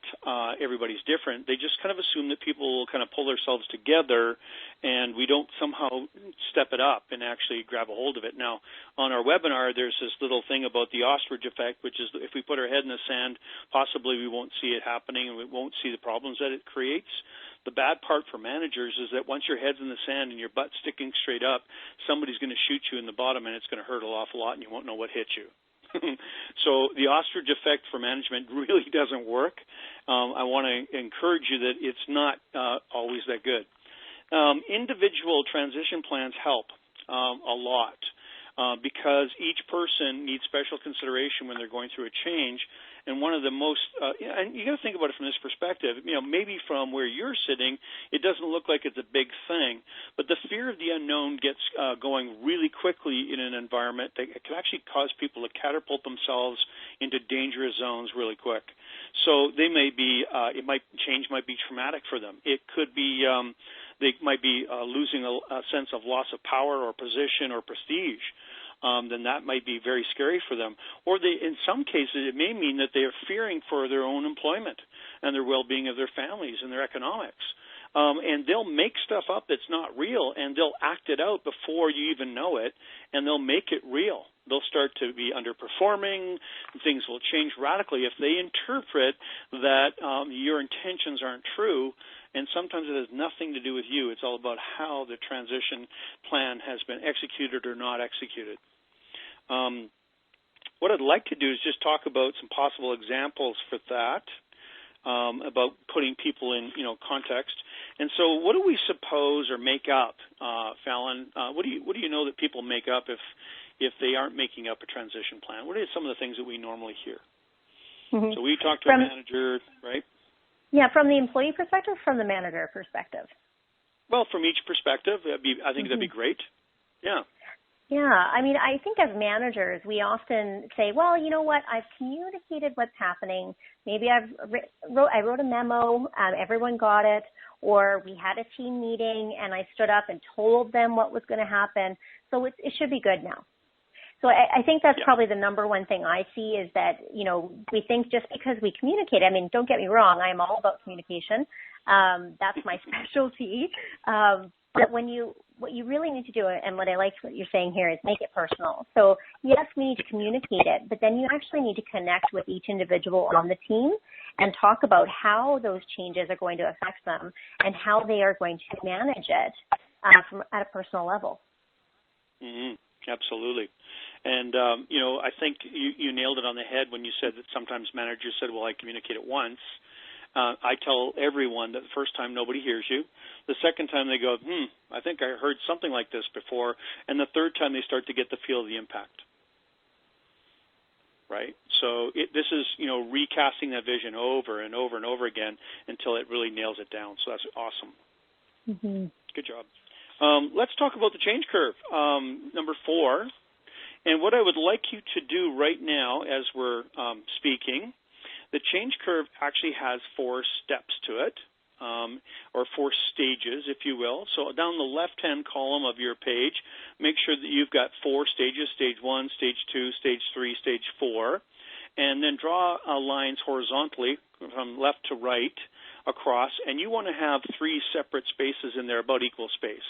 everybody's different. They just kind of assume that people will kind of pull themselves together, and we don't somehow step it up and actually grab a hold of it. Now, on our webinar, there's this little thing about the ostrich effect, which is if we put our head in the sand, possibly we won't see it happening and we won't see the problems that it creates. The bad part for managers is that once your head's in the sand and your butt's sticking straight up, somebody's going to shoot you in the bottom, and it's going to hurt an awful lot, and you won't know what hit you. So the ostrich effect for management really doesn't work. I want to encourage you that it's not always that good. Individual transition plans help a lot because each person needs special consideration when they're going through a change. And one of the most, and you got to think about it from this perspective, maybe from where you're sitting, it doesn't look like it's a big thing, but the fear of the unknown gets going really quickly in an environment that can actually cause people to catapult themselves into dangerous zones really quick. So they may be, change might be traumatic for them. It could be, they might be losing a sense of loss of power or position or prestige. then that might be very scary for them. Or in some cases, it may mean that they are fearing for their own employment and their well-being of their families and their economics. And they'll make stuff up that's not real, and they'll act it out before you even know it, and they'll make it real. They'll start to be underperforming. Things will change radically if they interpret that your intentions aren't true, and sometimes it has nothing to do with you. It's all about how the transition plan has been executed or not executed. What I'd like to do is just talk about some possible examples for that, about putting people in, context. And so, what do we suppose or make up, Fallon? What do you know that people make up if they aren't making up a transition plan? What are some of the things that we normally hear? Mm-hmm. So we talk to a manager, right? Yeah, from the employee perspective, from the manager perspective. Well, from each perspective, I think that'd be great. Yeah. Yeah, I mean, I think as managers, we often say, well, you know what, I've communicated what's happening. Maybe I wrote a memo, everyone got it, or we had a team meeting and I stood up and told them what was going to happen. So it should be good now. So I think that's probably the number one thing I see is that, we think just because we communicate, I mean, don't get me wrong, I'm all about communication. That's my specialty. But what you really need to do, and what I like what you're saying here, is make it personal. So yes, we need to communicate it, but then you actually need to connect with each individual on the team and talk about how those changes are going to affect them and how they are going to manage it at a personal level. Mm-hmm. Absolutely. And, I think you nailed it on the head when you said that sometimes managers said, well, I communicate it once. I tell everyone that the first time nobody hears you. The second time they go, I think I heard something like this before. And the third time they start to get the feel of the impact. Right? So this is, recasting that vision over and over and over again until it really nails it down. So that's awesome. Mm-hmm. Good job. Let's talk about the change curve, number 4. And what I would like you to do right now as we're speaking, the change curve actually has 4 steps to it, or 4 stages, if you will. So down the left-hand column of your page, make sure that you've got 4 stages, stage 1, stage 2, stage 3, stage 4, and then draw lines horizontally from left to right across, and you want to have 3 separate spaces in there, about equal space.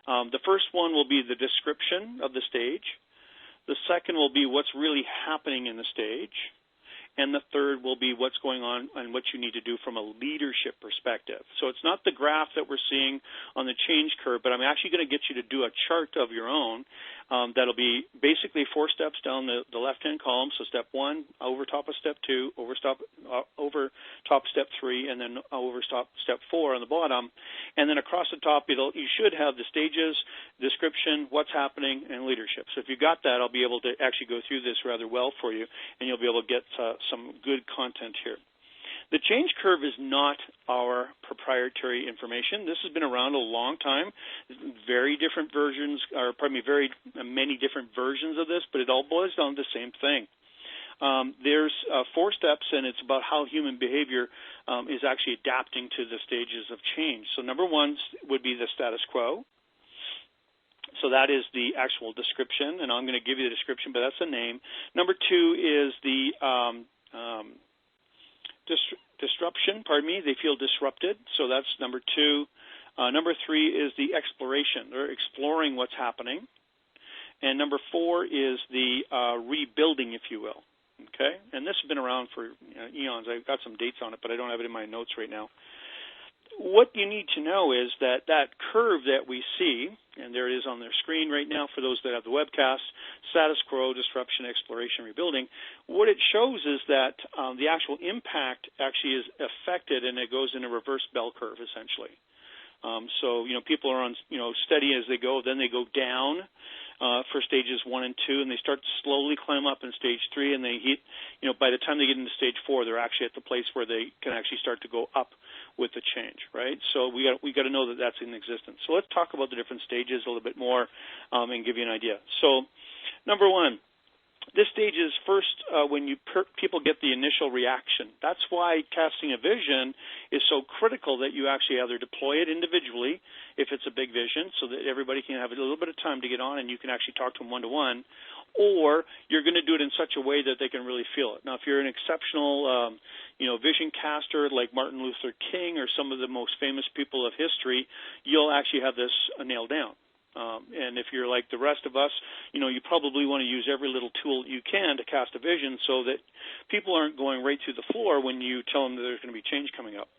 The first one will be the description of the stage. The second will be what's really happening in the stage. And the third will be what's going on and what you need to do from a leadership perspective. So it's not the graph that we're seeing on the change curve, but I'm actually going to get you to do a chart of your own that'll be basically 4 steps down the left-hand column. So step 1, over top of step 2, over top step 3, and then over step 4 on the bottom. And then across the top, you should have the stages, description, what's happening, and leadership. So if you got that, I'll be able to actually go through this rather well for you, and you'll be able to get some good content here. The change curve is not our proprietary information. This has been around a long time. Very different versions, very many different versions of this, but it all boils down to the same thing. There's 4 steps, and it's about how human behavior is actually adapting to the stages of change. So number 1 would be the status quo. So that is the actual description, and I'm going to give you the description, but that's the name. Number 2 is the disruption, they feel disrupted, so that's number 2. Number 3 is the exploration. They're exploring what's happening. And number 4 is the rebuilding, if you will. Okay? And this has been around for eons. I've got some dates on it, but I don't have it in my notes right now. What you need to know is that curve that we see, and there it is on their screen right now for those that have the webcast, status quo, disruption, exploration, rebuilding, what it shows is that the actual impact actually is affected, and it goes in a reverse bell curve, essentially. So, people are on, steady as they go, then they go down for stages 1 and 2, and they start to slowly climb up in stage 3, and they hit, by the time they get into stage 4, they're actually at the place where they can actually start to go up with the change, right? So we got to know that that's in existence. So let's talk about the different stages a little bit more and give you an idea. So number 1, This stage is first when people get the initial reaction. That's why casting a vision is so critical, that you actually either deploy it individually, if it's a big vision, so that everybody can have a little bit of time to get on and you can actually talk to them one-to-one, or you're going to do it in such a way that they can really feel it. Now, if you're an exceptional vision caster like Martin Luther King or some of the most famous people of history, you'll actually have this nailed down. And if you're like the rest of us, you probably want to use every little tool you can to cast a vision so that people aren't going right through the floor when you tell them that there's going to be change coming up.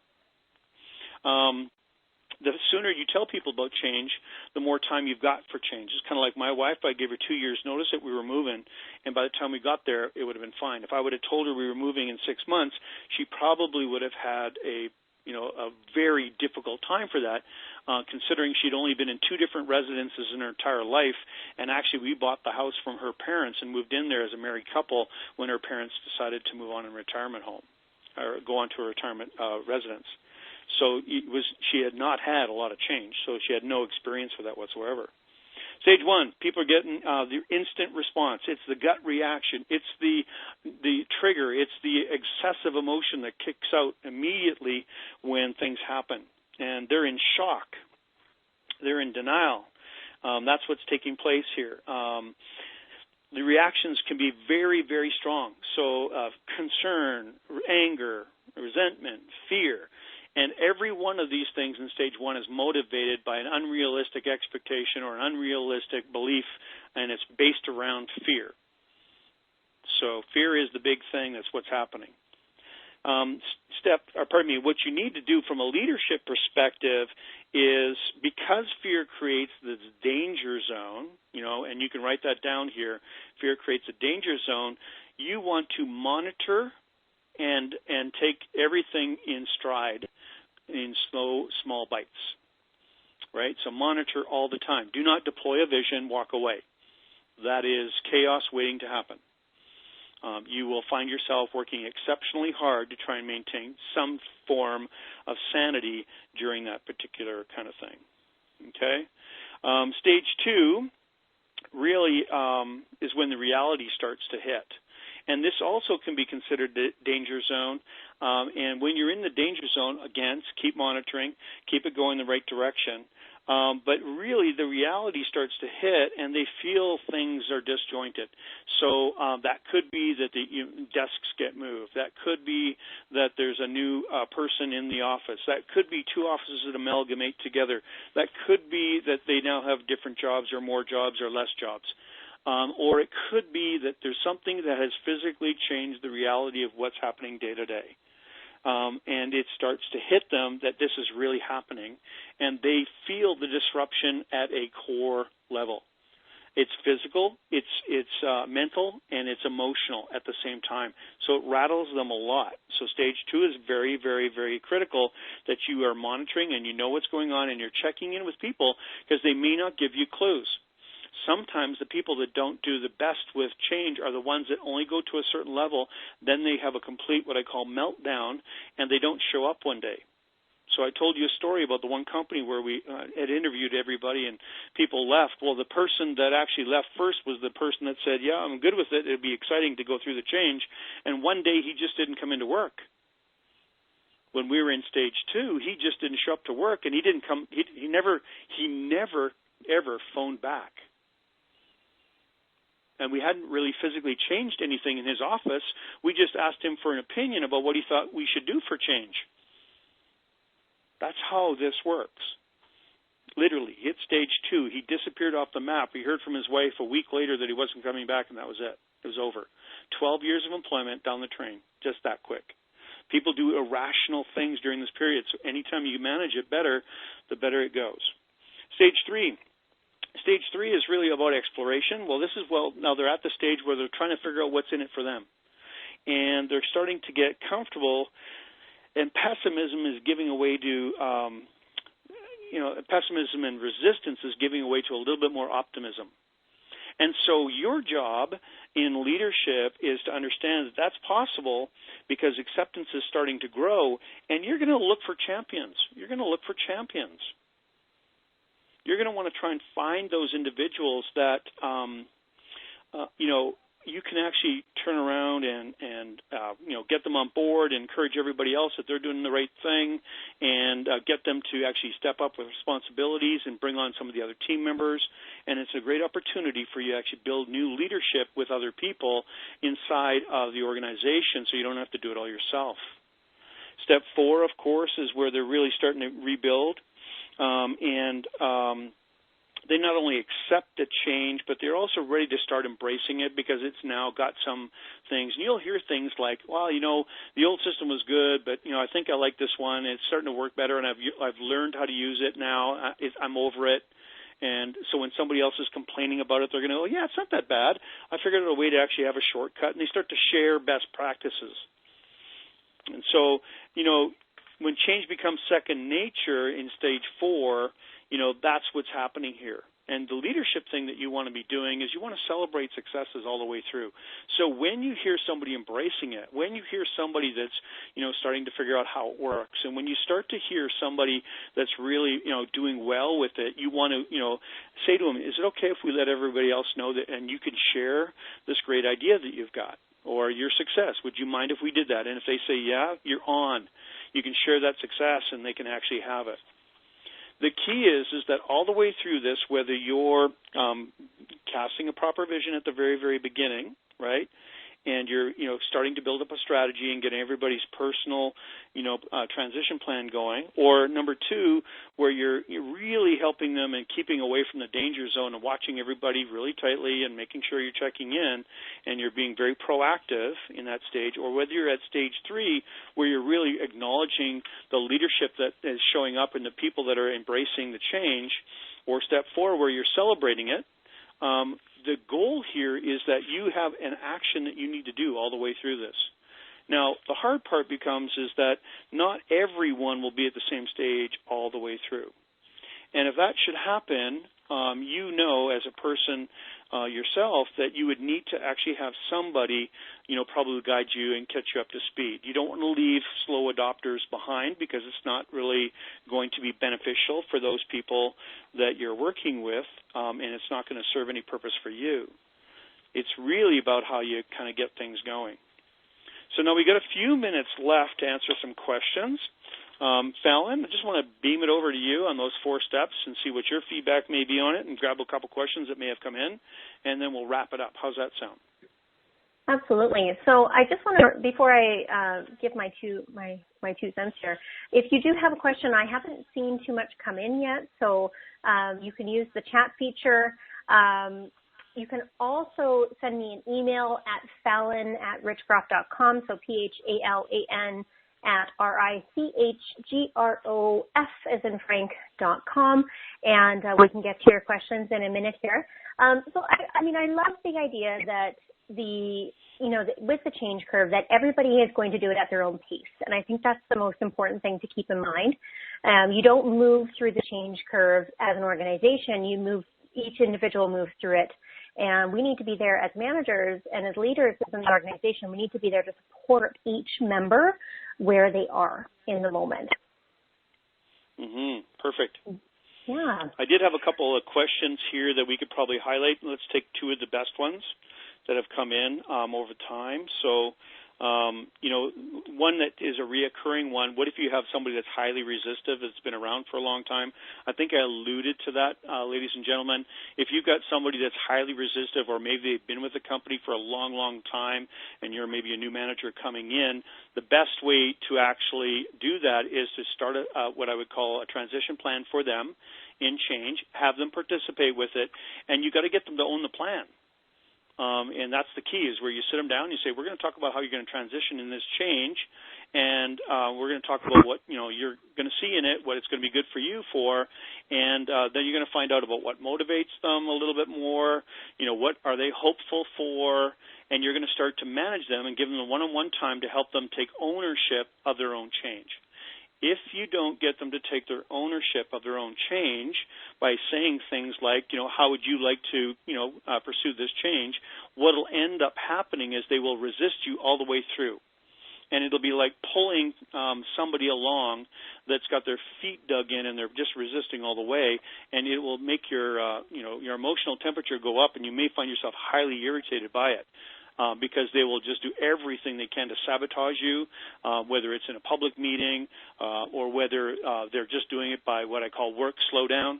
The sooner you tell people about change, the more time you've got for change. It's kind of like my wife. I gave her 2 years' notice that we were moving, and by the time we got there, it would have been fine. If I would have told her we were moving in 6 months, she probably would have had a very difficult time for that, considering she'd only been in 2 different residences in her entire life, and actually we bought the house from her parents and moved in there as a married couple when her parents decided to move on in retirement home, or go on to a retirement residence. So she had not had a lot of change, so she had no experience with that whatsoever. Stage 1, people are getting the instant response. It's the gut reaction. It's the trigger. It's the excessive emotion that kicks out immediately when things happen. And they're in shock. They're in denial. That's what's taking place here. The reactions can be very, very strong. So concern, anger, resentment, fear. And every one of these things in stage 1 is motivated by an unrealistic expectation or an unrealistic belief, and it's based around fear. So fear is the big thing. That's what's happening. What you need to do from a leadership perspective is, because fear creates this danger zone, and you can write that down here, fear creates a danger zone, you want to monitor and take everything in stride, in slow, small bites, right? So monitor all the time. Do not deploy a vision, walk away. That is chaos waiting to happen. You will find yourself working exceptionally hard to try and maintain some form of sanity during that particular kind of thing, okay? Stage 2 really is when the reality starts to hit. And this also can be considered the danger zone. And when you're in the danger zone, again, keep monitoring, keep it going the right direction. But really, the reality starts to hit, and they feel things are disjointed. So that could be that the desks get moved. That could be that there's a new person in the office. That could be 2 offices that amalgamate together. That could be that they now have different jobs or more jobs or less jobs. Or it could be that there's something that has physically changed the reality of what's happening day to day. And it starts to hit them that this is really happening, and they feel the disruption at a core level. It's physical, it's mental, and it's emotional at the same time. So it rattles them a lot. So stage 2 is very, very, very critical, that you are monitoring and you know what's going on, and you're checking in with people, because they may not give you clues. Sometimes the people that don't do the best with change are the ones that only go to a certain level, then they have a complete, what I call, meltdown, and they don't show up one day. So I told you a story about the one company where we had interviewed everybody and people left. Well, the person that actually left first was the person that said, yeah, I'm good with it. It'd be exciting to go through the change. And one day he just didn't come into work. When we were in stage 2, he just didn't show up to work, and he didn't come. He never ever phoned back. And we hadn't really physically changed anything in his office. We just asked him for an opinion about what he thought we should do for change. That's how this works. Literally, hit stage 2. He disappeared off the map. We heard from his wife a week later that he wasn't coming back, and that was it. It was over. 12 years of employment down the drain, just that quick. People do irrational things during this period, so anytime you manage it better, the better it goes. Stage 3. Stage 3 is really about exploration. Well, now they're at the stage where they're trying to figure out what's in it for them. And they're starting to get comfortable, and pessimism is giving away to, pessimism and resistance is giving away to a little bit more optimism. And so your job in leadership is to understand that that's possible, because acceptance is starting to grow, and you're going to look for champions. You're going to look for champions. You're going to want to try and find those individuals that, you can actually turn around and get them on board and encourage everybody else that they're doing the right thing, and get them to actually step up with responsibilities and bring on some of the other team members. And it's a great opportunity for you to actually build new leadership with other people inside of the organization, so you don't have to do it all yourself. Step 4, of course, is where they're really starting to rebuild, they not only accept the change, but they're also ready to start embracing it because it's now got some things. And you'll hear things like, well, the old system was good, but, I think I like this one. It's starting to work better, and I've learned how to use it now. I'm over it. And so when somebody else is complaining about it, they're going to go, yeah, it's not that bad. I figured out a way to actually have a shortcut, and they start to share best practices. And so, when change becomes second nature in stage 4, that's what's happening here. And the leadership thing that you want to be doing is you want to celebrate successes all the way through. So when you hear somebody embracing it, when you hear somebody that's, starting to figure out how it works, and when you start to hear somebody that's really, doing well with it, you want to, say to them, is it okay if we let everybody else know that, and you can share this great idea that you've got, or your success? Would you mind if we did that? And if they say, yeah, you're on. You can share that success, and they can actually have it. The key is that all the way through this, whether you're casting a proper vision at the very, very beginning, right, and you're, starting to build up a strategy and getting everybody's personal, transition plan going, or number 2, where you're really helping them and keeping away from the danger zone and watching everybody really tightly and making sure you're checking in and you're being very proactive in that stage, or whether you're at stage 3, where you're really acknowledging the leadership that is showing up in the people that are embracing the change, or step 4, where you're celebrating it. The goal here is that you have an action that you need to do all the way through this. Now, the hard part becomes is that not everyone will be at the same stage all the way through. And if that should happen, as a person yourself, that you would need to actually have somebody, probably guide you and catch you up to speed. You don't want to leave slow adopters behind because it's not really going to be beneficial for those people that you're working with, and it's not going to serve any purpose for you. It's really about how you kind of get things going. So now we got a few minutes left to answer some questions. Fallon, I just want to beam it over to you on those 4 steps and see what your feedback may be on it, and grab a couple questions that may have come in, and then we'll wrap it up. How's that sound? Absolutely. So I just want to, before I give my two cents here, if you do have a question, I haven't seen too much come in yet, so you can use the chat feature. You can also send me an email at Fallon@richgrof.com, so Phalan at RICHGROF as in Frank.com, and we can get to your questions in a minute here. So I love the idea that with the change curve, that everybody is going to do it at their own pace. And I think that's the most important thing to keep in mind. You don't move through the change curve as an organization. Each individual moves through it. And we need to be there as managers and as leaders in the organization. We need to be there to support each member where they are in the moment. Perfect. Yeah. I did have a couple of questions here that we could probably highlight. Let's take 2 of the best ones that have come in over time. So, one that is a reoccurring one, what if you have somebody that's highly resistive that's been around for a long time? I think I alluded to that, ladies and gentlemen. If you've got somebody that's highly resistive, or maybe they've been with the company for a long, long time, and you're maybe a new manager coming in, the best way to actually do that is to start what I would call a transition plan for them in change, have them participate with it, and you've got to get them to own the plan. And that's the key, is where you sit them down and you say, we're going to talk about how you're going to transition in this change, and we're going to talk about what you're going to see in it, what it's going to be good for you for, and then you're going to find out about what motivates them a little bit more, what are they hopeful for, and you're going to start to manage them and give them the one-on-one time to help them take ownership of their own change. If you don't get them to take their ownership of their own change by saying things like, how would you like to, pursue this change, what will end up happening is they will resist you all the way through. And it'll be like pulling somebody along that's got their feet dug in and they're just resisting all the way, and it will make your emotional temperature go up, and you may find yourself highly irritated by it. Because they will just do everything they can to sabotage you, whether it's in a public meeting or whether they're just doing it by what I call work slowdown.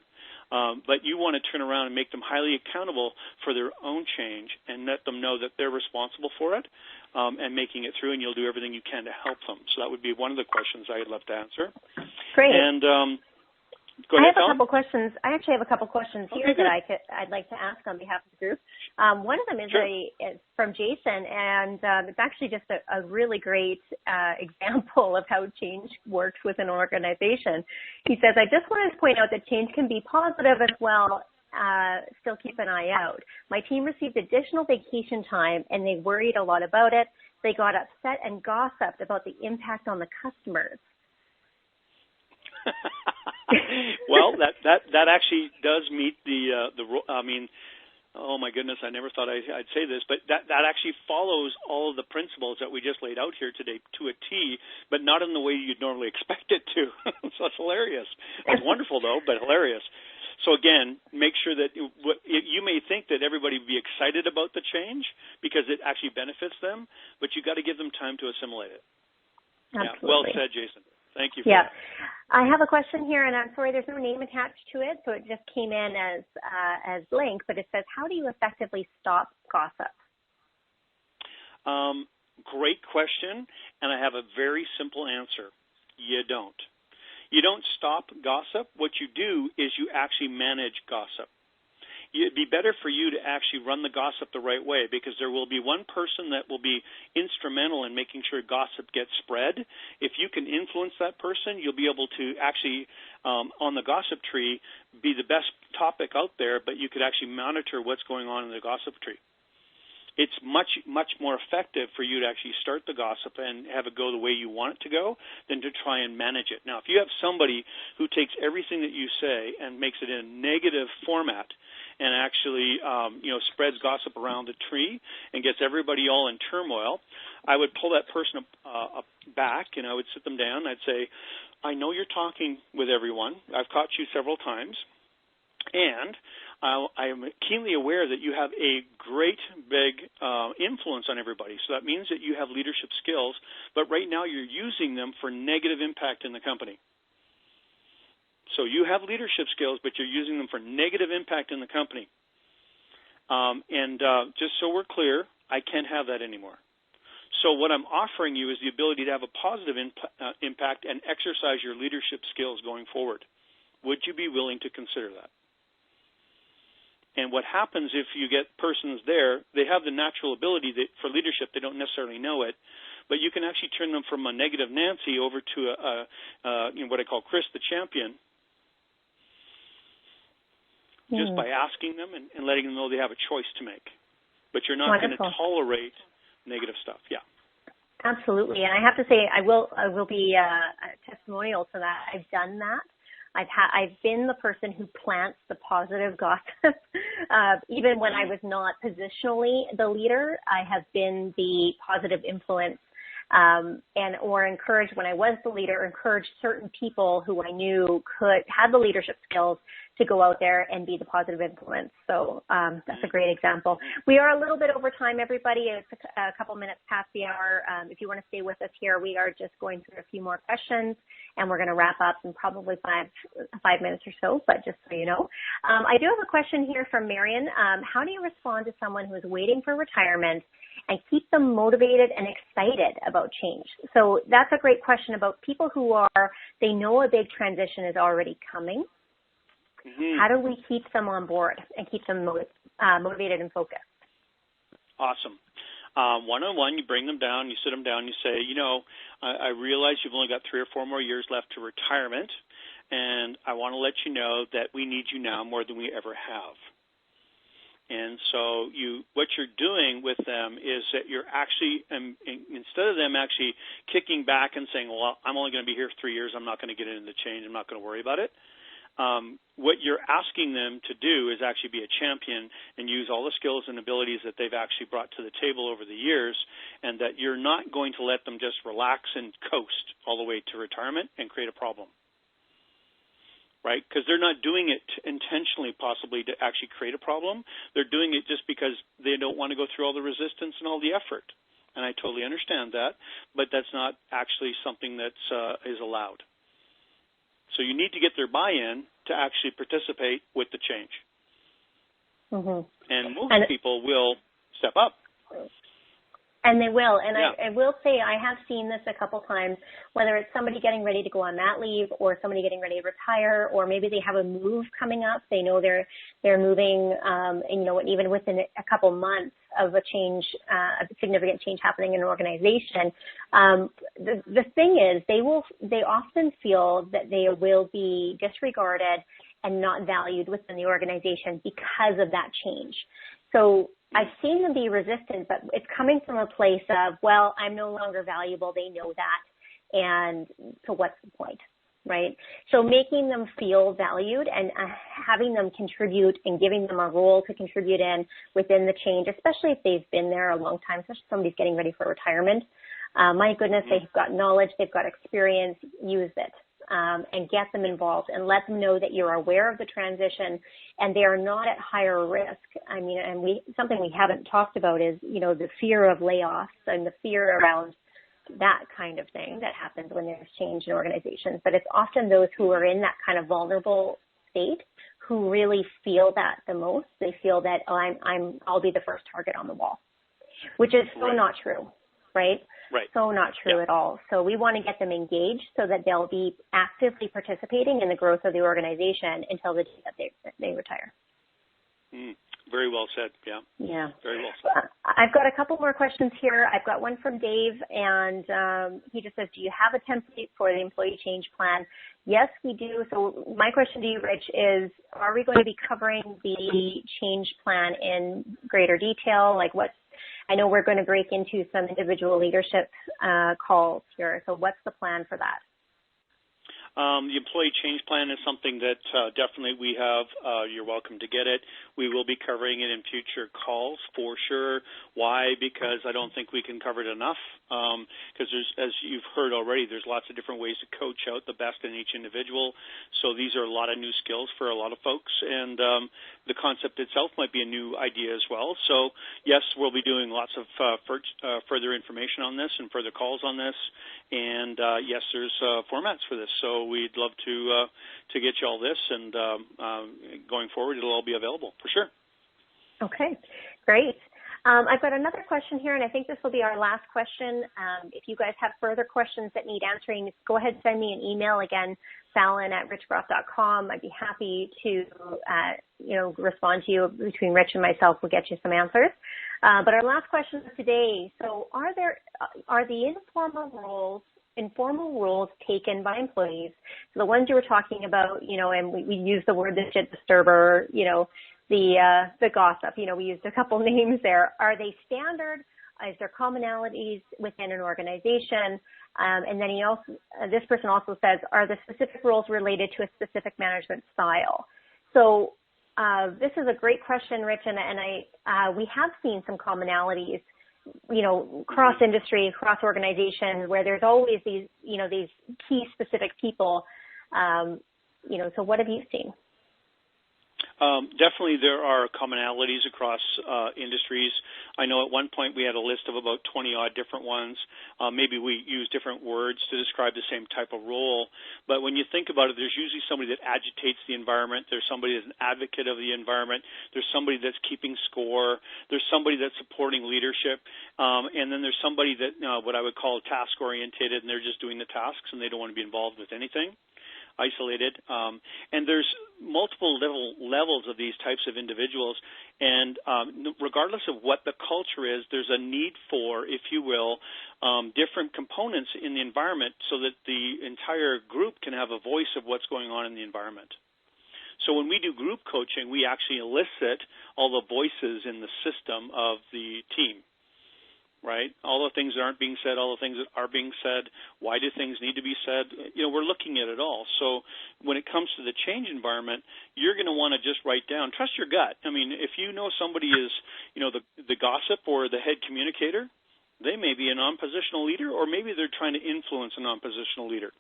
But you want to turn around and make them highly accountable for their own change and let them know that they're responsible for it and making it through, and you'll do everything you can to help them. So that would be one of the questions I'd love to answer. Great. And go ahead, I have a couple questions. I actually have a couple questions here that I'd like to ask on behalf of the group. One of them is, is from Jason, and it's actually just a really great example of how change works with an organization. He says, I just wanted to point out that change can be positive as well. Still keep an eye out. My team received additional vacation time, and they worried a lot about it. They got upset and gossiped about the impact on the customers. Well, that actually does meet the I mean, oh my goodness, I never thought I'd say this, but that actually follows all of the principles that we just laid out here today to a T, but not in the way you'd normally expect it to. So it's hilarious. It's wonderful though, but hilarious. So again, make sure that you may think that everybody would be excited about the change because it actually benefits them, but you got to give them time to assimilate it. Absolutely. Yeah, well said, Jason. Thank you for that. I have a question here, and I'm sorry there's no name attached to it, so it just came in as blank, but it says, how do you effectively stop gossip? Great question, and I have a very simple answer. You don't. You don't stop gossip. What you do is you actually manage gossip. It'd be better for you to actually run the gossip the right way because there will be one person that will be instrumental in making sure gossip gets spread. If you can influence that person, you'll be able to actually, on the gossip tree, be the best topic out there, but you could actually monitor what's going on in the gossip tree. It's much, much more effective for you to actually start the gossip and have it go the way you want it to go than to try and manage it. Now, if you have somebody who takes everything that you say and makes it in a negative format and actually, spreads gossip around the tree and gets everybody all in turmoil, I would pull that person back and I would sit them down and I'd say, I know you're talking with everyone. I've caught you several times. And I am keenly aware that you have a great big influence on everybody. So that means that you have leadership skills, but right now you're using them for negative impact in the company. So you have leadership skills, but you're using them for negative impact in the company. Just so we're clear, I can't have that anymore. So what I'm offering you is the ability to have a positive impact and exercise your leadership skills going forward. Would you be willing to consider that? And what happens if you get persons there, they have the natural ability for leadership. They don't necessarily know it, but you can actually turn them from a negative Nancy over to what I call Chris the champion, just by asking them and letting them know they have a choice to make. But you're not going to tolerate negative stuff. Yeah. Absolutely. And I have to say, I will be a testimonial to that. I've done that. I've been the person who plants the positive gossip. Even when I was not positionally the leader, I have been the positive influence or encouraged when I was the leader, encouraged certain people who I knew had the leadership skills to go out there and be the positive influence. So that's a great example. We are a little bit over time, everybody. It's a couple minutes past the hour. If you want to stay with us here, we are just going through a few more questions, and we're going to wrap up in probably five minutes or so, but just so you know. I do have a question here from Marion. How do you respond to someone who is waiting for retirement and keep them motivated and excited about change? So that's a great question about people who they know a big transition is already coming. Mm-hmm. How do we keep them on board and keep them motivated and focused? Awesome. One-on-one, you bring them down, you sit them down, you say, I realize you've only got 3 or 4 more years left to retirement, and I want to let you know that we need you now more than we ever have. And so what you're doing with them is that you're actually, instead of them actually kicking back and saying, well, I'm only going to be here 3 years, I'm not going to get into the change, I'm not going to worry about it. What you're asking them to do is actually be a champion and use all the skills and abilities that they've actually brought to the table over the years, and that you're not going to let them just relax and coast all the way to retirement and create a problem. right? Because they're not doing it intentionally, possibly, to actually create a problem. They're doing it just because they don't want to go through all the resistance and all the effort. And I totally understand that, but that's not actually something that is allowed. So you need to get their buy-in to actually participate with the change. Mm-hmm. And most people will step up. And they will. And yeah. I will say I have seen this a couple times, whether it's somebody getting ready to go on mat leave or somebody getting ready to retire, or maybe they have a move coming up. They know they're moving, and, you know, even within a couple months of a change, a significant change happening in an organization. The thing is, they often feel that they will be disregarded and not valued within the organization because of that change. So I've seen them be resistant, but it's coming from a place of, well, I'm no longer valuable. They know that. And so what's the point, right? So making them feel valued and having them contribute and giving them a role to contribute in within the change, especially if they've been there a long time, especially if somebody's getting ready for retirement. My goodness, they've got knowledge, they've got experience, use it. And get them involved and let them know that you're aware of the transition and they are not at higher risk. I mean, and something we haven't talked about is, you know, the fear of layoffs and the fear around that kind of thing that happens when there's change in organizations. But it's often those who are in that kind of vulnerable state who really feel that the most. They feel that, oh, I'll be the first target on the wall, which is so not true, right? Right. So not true at all. So we want to get them engaged so that they'll be actively participating in the growth of the organization until the day that they retire. Very well said. Yeah. Yeah. Very well said. I've got a couple more questions here. I've got one from Dave, and he just says, do you have a template for the employee change plan? Yes, we do. So my question to you, Rich, is are we going to be covering the change plan in greater detail? Like I know we're going to break into some individual leadership calls here. So what's the plan for that? The employee change plan is something that definitely we have. You're welcome to get it. We will be covering it in future calls for sure. Why? Because I don't think we can cover it enough. Because as you've heard already, there's lots of different ways to coach out the best in each individual. So these are a lot of new skills for a lot of folks. And the concept itself might be a new idea as well. So, yes, we'll be doing lots of further information on this and further calls on this. And, yes, there's formats for this. So we'd love to get you all this. And going forward, it'll all be available for sure. Okay, great. I've got another question here, and I think this will be our last question. If you guys have further questions that need answering, go ahead and send me an email. Again, Fallon@richgrof.com. I'd be happy to, respond to you. Between Rich and myself, we'll get you some answers. But our last question of today, so are the informal roles taken by employees, so the ones you were talking about, and we use the word the shit disturber, the gossip, we used a couple names there. Are they standard? Is there commonalities within an organization? And then this person also says, are the specific roles related to a specific management style? So this is a great question, Rich, and we have seen some commonalities, cross industry, cross organizations, where there's always these key specific people. So what have you seen? Definitely there are commonalities across industries. I know at one point we had a list of about 20-odd different ones. Maybe we use different words to describe the same type of role. But when you think about it, there's usually somebody that agitates the environment. There's somebody that's an advocate of the environment. There's somebody that's keeping score. There's somebody that's supporting leadership. And then there's somebody that what I would call task-oriented, and they're just doing the tasks and they don't want to be involved with anything. Isolated, and there's multiple levels of these types of individuals, and regardless of what the culture is, there's a need for, if you will, different components in the environment so that the entire group can have a voice of what's going on in the environment. So when we do group coaching, we actually elicit all the voices in the system of the team. Right? All the things that aren't being said, all the things that are being said, why do things need to be said? We're looking at it all. So when it comes to the change environment, you're going to want to just write down, trust your gut. I mean, if you know somebody is, the gossip or the head communicator, they may be a non-positional leader, or maybe they're trying to influence a non-positional leader.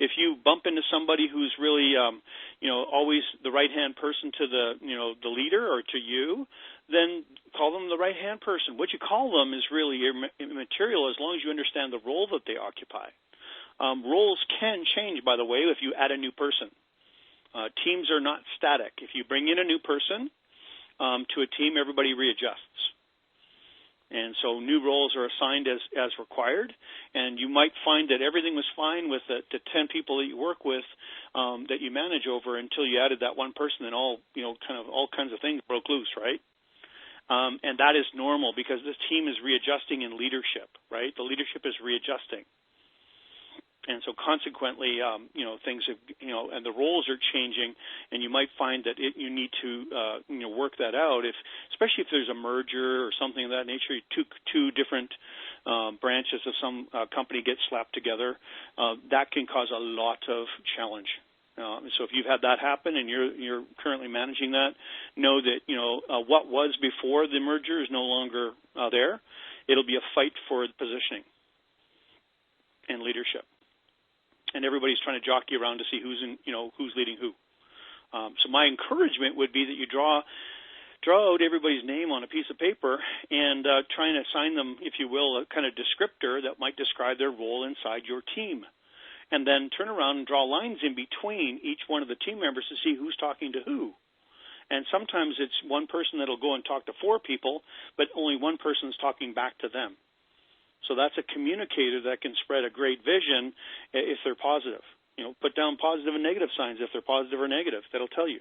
If you bump into somebody who's really, always the right-hand person to the leader or to you, then call them the right-hand person. What you call them is really immaterial as long as you understand the role that they occupy. Roles can change, by the way, if you add a new person. Teams are not static. If you bring in a new person to a team, everybody readjusts. And so new roles are assigned as required, and you might find that everything was fine with the 10 people that you work with that you manage over until you added that one person, and all kinds of things broke loose, right? And that is normal because this team is readjusting in leadership, right? The leadership is readjusting. And so consequently, things have, and the roles are changing, and you might find that you need to, work that out. Especially if there's a merger or something of that nature, two different branches of some company get slapped together, that can cause a lot of challenge. So if you've had that happen and you're currently managing that, know that what was before the merger is no longer there. It'll be a fight for positioning and leadership. And everybody's trying to jockey around to see who's leading who. So my encouragement would be that you draw out everybody's name on a piece of paper and try and assign them, if you will, a kind of descriptor that might describe their role inside your team. And then turn around and draw lines in between each one of the team members to see who's talking to who. And sometimes it's one person that'll go and talk to 4 people, but only one person's talking back to them. So that's a communicator that can spread a great vision if they're positive. Put down positive and negative signs if they're positive or negative. That'll tell you.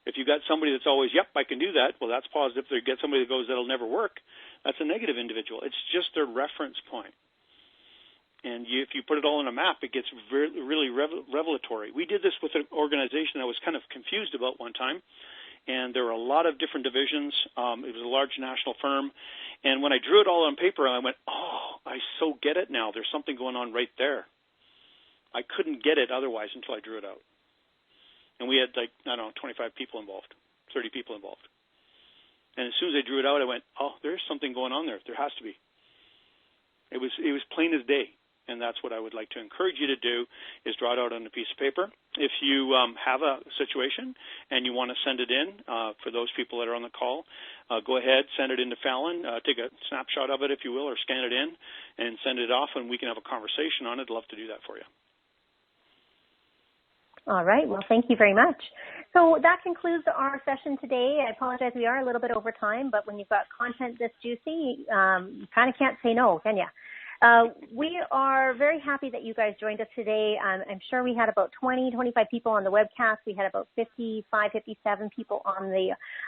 If you've got somebody that's always, yep, I can do that, well, that's positive. If you get somebody that goes, that'll never work, that's a negative individual. It's just their reference point. And if you put it all on a map, it gets really revelatory. We did this with an organization I was kind of confused about one time. And there were a lot of different divisions. It was a large national firm. And when I drew it all on paper, I went, oh, I so get it now. There's something going on right there. I couldn't get it otherwise until I drew it out. And we had 25 people involved, 30 people involved. And as soon as I drew it out, I went, oh, there's something going on there. There has to be. It was plain as day. And that's what I would like to encourage you to do, is draw it out on a piece of paper. If you have a situation and you want to send it in, for those people that are on the call, go ahead, send it into Fallon. Take a snapshot of it, if you will, or scan it in and send it off, and we can have a conversation on it. I'd love to do that for you. All right. Well, thank you very much. So that concludes our session today. I apologize. We are a little bit over time, but when you've got content this juicy, you kind of can't say no, can you? We are very happy that you guys joined us today. I'm sure we had about 20, 25 people on the webcast. We had about 55, 57 people on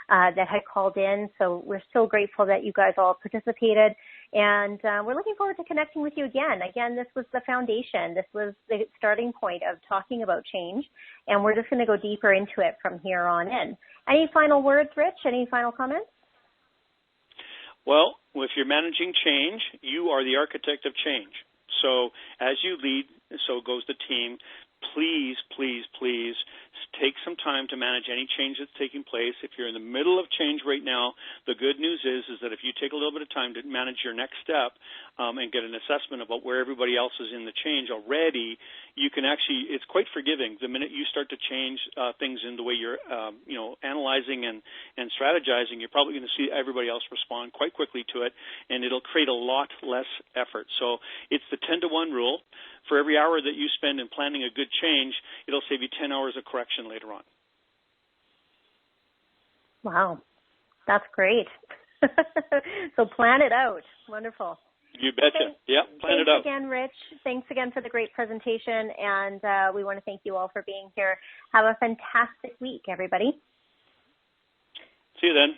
that had called in. So we're so grateful that you guys all participated. And we're looking forward to connecting with you again. Again, this was the foundation. This was the starting point of talking about change. And we're just going to go deeper into it from here on in. Any final words, Rich? Any final comments? Well, if you're managing change, you are the architect of change. So as you lead, so goes the team. Please, please, please take some time to manage any change that's taking place. If you're in the middle of change right now, the good news is that if you take a little bit of time to manage your next step and get an assessment about where everybody else is in the change already, you can actually, it's quite forgiving. The minute you start to change things in the way you're, analyzing and strategizing, you're probably going to see everybody else respond quite quickly to it, and it'll create a lot less effort. So it's the 10-to-1 rule. For every hour that you spend in planning a good change, it'll save you 10 hours of correction later on. Wow, that's great. So plan it out. Wonderful. You betcha. Plan it out. Thanks again, Rich. Thanks again for the great presentation, and we want to thank you all for being here. Have a fantastic week, everybody. See you then.